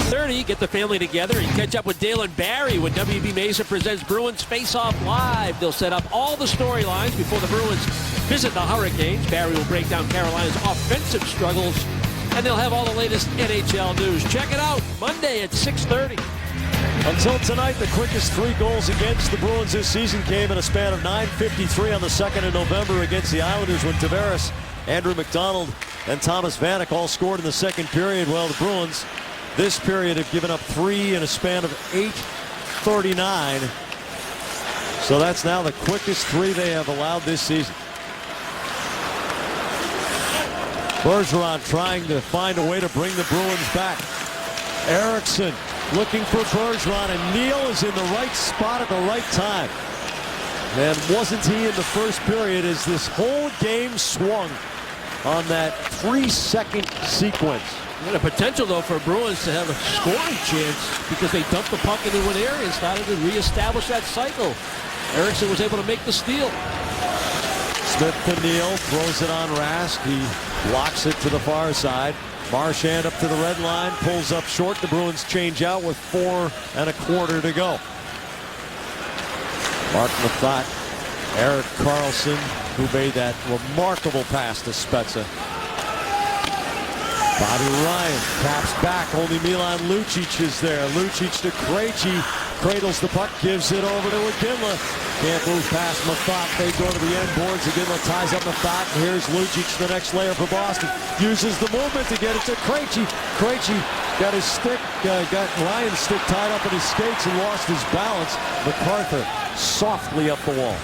30, get the family together and catch up with Dale and Barry when WB Mesa presents Bruins Face Off Live. They'll set up all the storylines before the Bruins visit the Hurricanes. Barry will break down Carolina's offensive struggles, and they'll have all the latest NHL news. Check it out Monday at 6:30. Until tonight, the quickest 3 goals against the Bruins this season came in a span of 9:53 on the 2nd of November against the Islanders when Tavares, Andrew McDonald, and Thomas Vanek all scored in the second period. Well, the Bruins this period have given up 3 in a span of 8:39. So that's now the quickest 3 they have allowed this season. Bergeron trying to find a way to bring the Bruins back. Eriksson looking for Bergeron, and Neal is in the right spot at the right time. And wasn't he in the first period as this whole game swung on that 3-second sequence. And a potential, though, for Bruins to have a scoring chance because they dumped the puck into an area and started to reestablish that cycle. Eriksson was able to make the steal. Smith to Neal, throws it on Rask. He blocks it to the far side. Marchand up to the red line, pulls up short. The Bruins change out with 4 1/4 to go. Mark Methot, Erik Karlsson, who made that remarkable pass to Spezza. Bobby Ryan taps back. Only Milan Lucic is there. Lucic to Krejci. Cradles the puck, gives it over to Iginla. Can't move past Methot. They go to the end boards. Iginla ties up Methot. And here's Lucic, the next layer for Boston. Uses the movement to get it to Krejci. Krejci got his stick, got Ryan's stick tied up in his skates and lost his balance. MacArthur softly up the wall.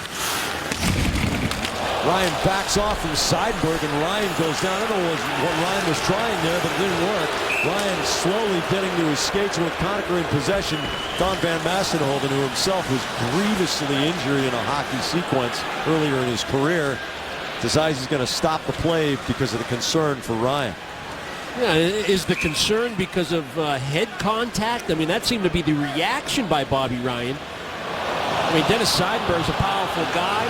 Ryan backs off from Seidenberg, and Ryan goes down. I don't know what Ryan was trying there, but it didn't work. Ryan slowly getting to his skates with Conacher in possession. Don Van Massenhoven, who himself was grievously injured in a hockey sequence earlier in his career, decides he's going to stop the play because of the concern for Ryan. Yeah, is the concern because of head contact? I mean, that seemed to be the reaction by Bobby Ryan. I mean, Dennis Seidenberg's a powerful guy.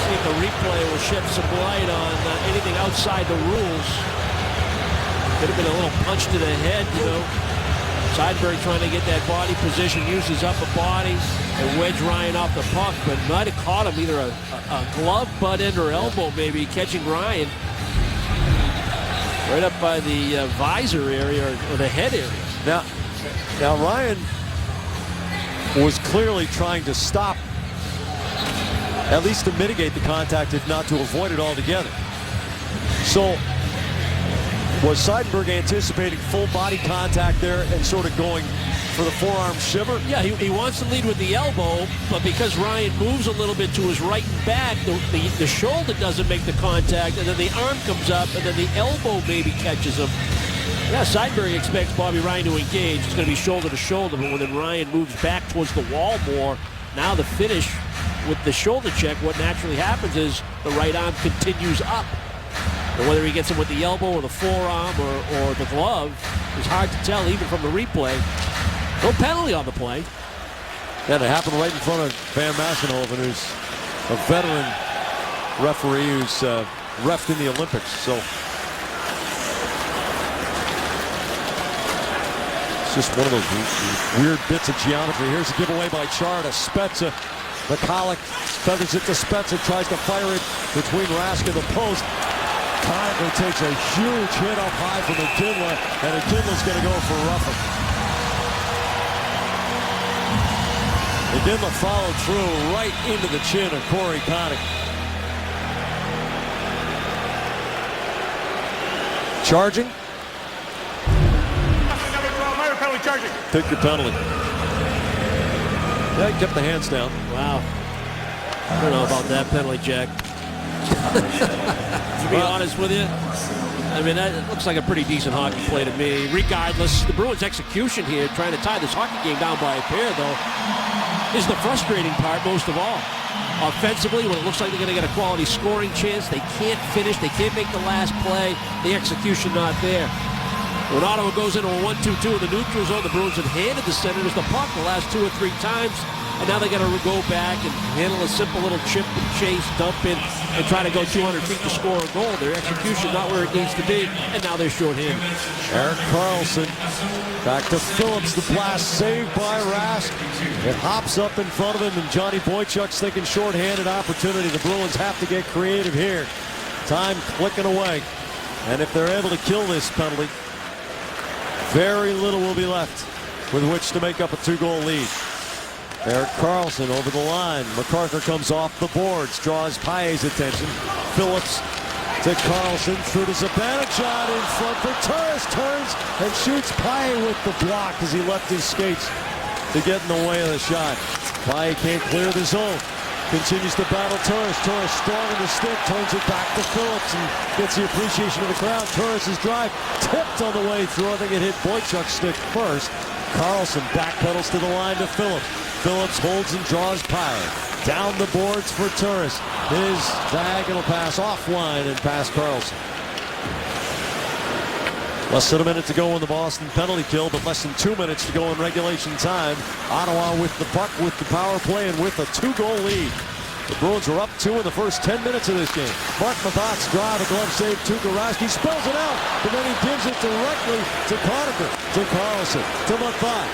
See if the replay will shed some light on anything outside the rules. Could have been a little punch to the head, you know. Seidenberg trying to get that body position, uses upper body and wedge Ryan off the puck, but might have caught him either a glove, butt end, or elbow, maybe catching Ryan right up by the visor area or the head area. Now Ryan was clearly trying to stop, at least to mitigate the contact, if not to avoid it altogether. So was Seidenberg anticipating full body contact there and sort of going for the forearm shiver? Yeah, he wants to lead with the elbow, but because Ryan moves a little bit to his right and back, the shoulder doesn't make the contact, and then the arm comes up, and then the elbow maybe catches him. Yeah, Seidenberg expects Bobby Ryan to engage. It's going to be shoulder to shoulder, but when Ryan moves back towards the wall more, now the finish with the shoulder check, what naturally happens is the right arm continues up. And whether he gets him with the elbow or the forearm or the glove is hard to tell even from the replay. No penalty on the play. Yeah, it happened right in front of Van Massenhoven, who's a veteran referee who's refed in the Olympics. So it's just one of those weird bits of geometry. Here's a giveaway by Chara to Spezza. McCulloch feathers it to Spezza, tries to fire it between Rask and the post. Conacher takes a huge hit up high from McGinley, and McGinley's going to go for roughing. McGinley followed through right into the chin of Corey Conacher. Charging. Minor penalty charging. Take your penalty. Yeah, he kept the hands down. Wow. I don't know about that penalty, Jack. To be honest with you, I mean, that looks like a pretty decent hockey play to me. Regardless, the Bruins' execution here, trying to tie this hockey game down by a pair, though, is the frustrating part most of all. Offensively, when it looks like they're going to get a quality scoring chance, they can't finish, they can't make the last play, the execution not there. When Ottawa goes into a 1-2-2 in the neutral zone, the Bruins have handed the Senators the puck the last 2 or 3 times, and now they got to go back and handle a simple little chip and chase, dump in, and try to go 200 feet to score a goal. Their execution not where it needs to be, and now they're shorthanded. Erik Karlsson back to Phillips. The blast saved by Rask. It hops up in front of him, and Johnny Boychuk's thinking shorthanded opportunity. The Bruins have to get creative here. Time clicking away, and if they're able to kill this penalty, very little will be left with which to make up a 2-goal lead. Erik Karlsson over the line. MacArthur comes off the boards, draws Paille's attention. Phillips to Karlsson, through to Zibanejad in front for Turris. Turns and shoots Paille with the block as he left his skates to get in the way of the shot. Paille can't clear the zone. Continues to battle Turris. Turris strong in the stick, turns it back to Phillips and gets the appreciation of the crowd. Turris' drive tipped on the way through. I think it hit Boychuk's stick first. Karlsson backpedals to the line to Phillips. Phillips holds and draws Paille. Down the boards for Turris. His diagonal pass offline and past Karlsson. Less than a minute to go in the Boston penalty kill, but less than 2 minutes to go in regulation time. Ottawa with the puck, with the power play, and with a 2-goal lead. The Bruins are up 2 in the first 10 minutes of this game. Mark Mathot's drive, a glove save, Tuukka Rask. He spills it out, and then he gives it directly to Conacher, to Karlsson, to Mathot.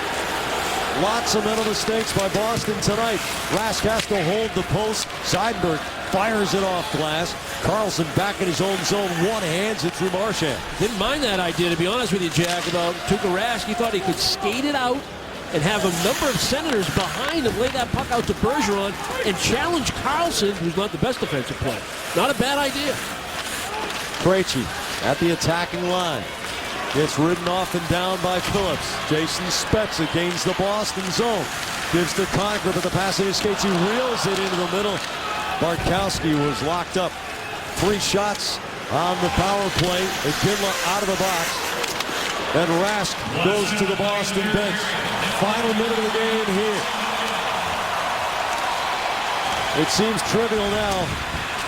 Lots of mental mistakes by Boston tonight. Rask has to hold the post. Seidenberg fires it off glass. Karlsson back in his own zone, one-hands it through Marchand. Didn't mind that idea, to be honest with you, Jack, about Tuukka Rask. He thought he could skate it out and have a number of Senators behind him lay that puck out to Bergeron and challenge Karlsson, who's not the best defensive player. Not a bad idea. Krejci at the attacking line. Gets ridden off and down by Phillips. Jason Spezza gains the Boston zone. Gives to Conacher, but the pass in his skates. He reels it into the middle Bartkowski was locked up. 3 shots on the power play. McKinley out of the box. And Rask goes to the Boston bench. Final minute of the game here. It seems trivial now,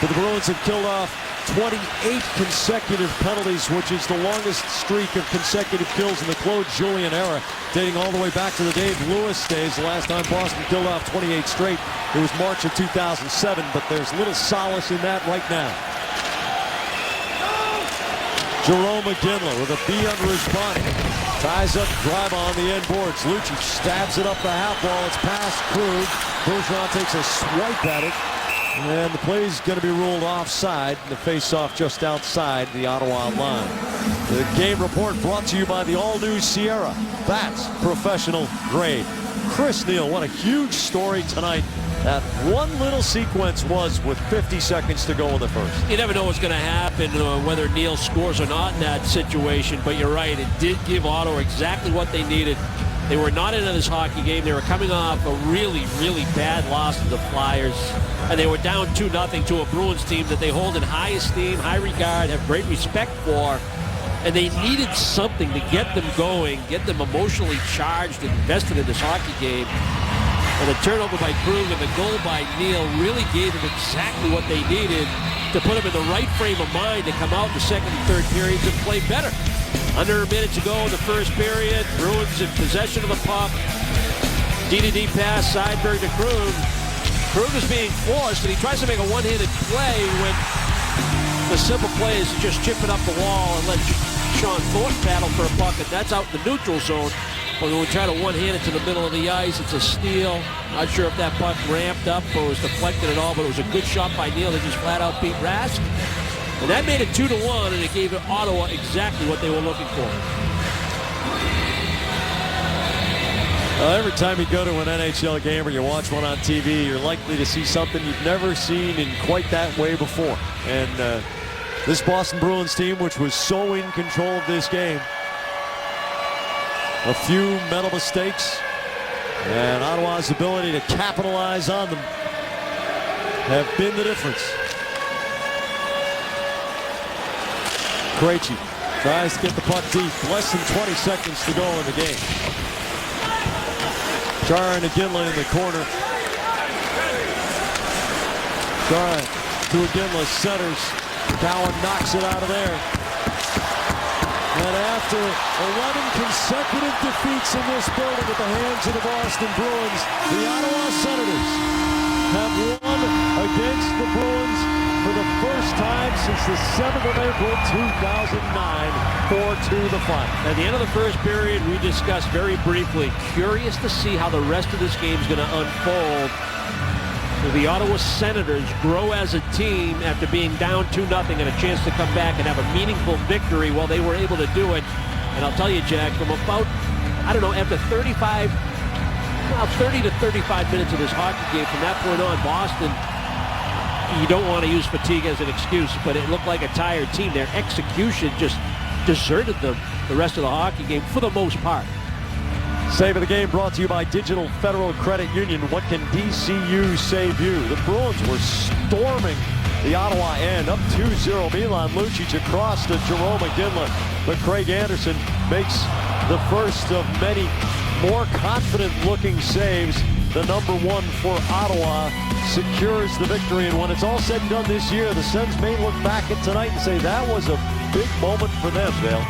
but the Bruins have killed off 28 consecutive penalties, which is the longest streak of consecutive kills in the Claude Julien era, dating all the way back to the Dave Lewis days. The last time Boston killed off 28 straight, it was March of 2007, but there's little solace in that right now. Jarome Iginla with a B under his bonnet. Ties up drive on the end boards. Lucic stabs it up the half wall. It's past Krug. Bergeron takes a swipe at it. And the play is going to be ruled offside. The face-off just outside the Ottawa line. The game report brought to you by the all-new Sierra. That's professional grade. Chris Neil, what a huge story tonight. That one little sequence was with 50 seconds to go in the first. You never know what's going to happen, whether Neil scores or not in that situation. But you're right, it did give Ottawa exactly what they needed. They were not into this hockey game. They were coming off a really, really bad loss to the Flyers. And they were down 2-0 to a Bruins team that they hold in high esteem, high regard, have great respect for. And they needed something to get them going, get them emotionally charged and invested in this hockey game. And the turnover by Krug and the goal by Neil really gave them exactly what they needed to put them in the right frame of mind to come out in the second and third periods and play better. Under a minute to go in the first period. Bruins in possession of the puck. DDD pass, Seidberg to Krug. Krug is being forced, and he tries to make a one-handed play when the simple play is to just chip it up the wall and let Sean Thornton battle for a puck, and that's out in the neutral zone. But when we try to one-hand it to the middle of the ice, it's a steal. Not sure if that puck ramped up or was deflected at all, but it was a good shot by Neil that just flat-out beat Rask. And that made it 2-1, and it gave Ottawa exactly what they were looking for. Every time you go to an NHL game or you watch one on TV, you're likely to see something you've never seen in quite that way before. And this Boston Bruins team, which was so in control of this game, a few mental mistakes, and Ottawa's ability to capitalize on them have been the difference. Krejci tries to get the puck deep. Less than 20 seconds to go in the game. Chara and Iginla in the corner. Chara to Iginla, centers. Cowan knocks it out of there. And after 11 consecutive defeats in this building at the hands of the Boston Bruins, the Ottawa Senators have won against the Bruins for the first time since the 7th of April, 2009, 4-2 the final. At the end of the first period, we discussed very briefly, curious to see how the rest of this game is going to unfold. Will the Ottawa Senators grow as a team after being down 2-0 and a chance to come back and have a meaningful victory? Well, they were able to do it. And I'll tell you, Jack, from about, I don't know, after 30 to 35 minutes of this hockey game, from that point on, Boston, you don't want to use fatigue as an excuse, but it looked like a tired team. Their execution just deserted them the rest of the hockey game for the most part. Save of the game brought to you by Digital Federal Credit Union. What can DCU save you? The Bruins were storming the Ottawa end, up 2-0. Milan Lucic across to Jarome Iginla, but Craig Anderson makes the first of many more confident-looking saves. The number one for Ottawa secures the victory, and when it's all said and done this year, the Sens may look back at tonight and say that was a big moment for them, Dale.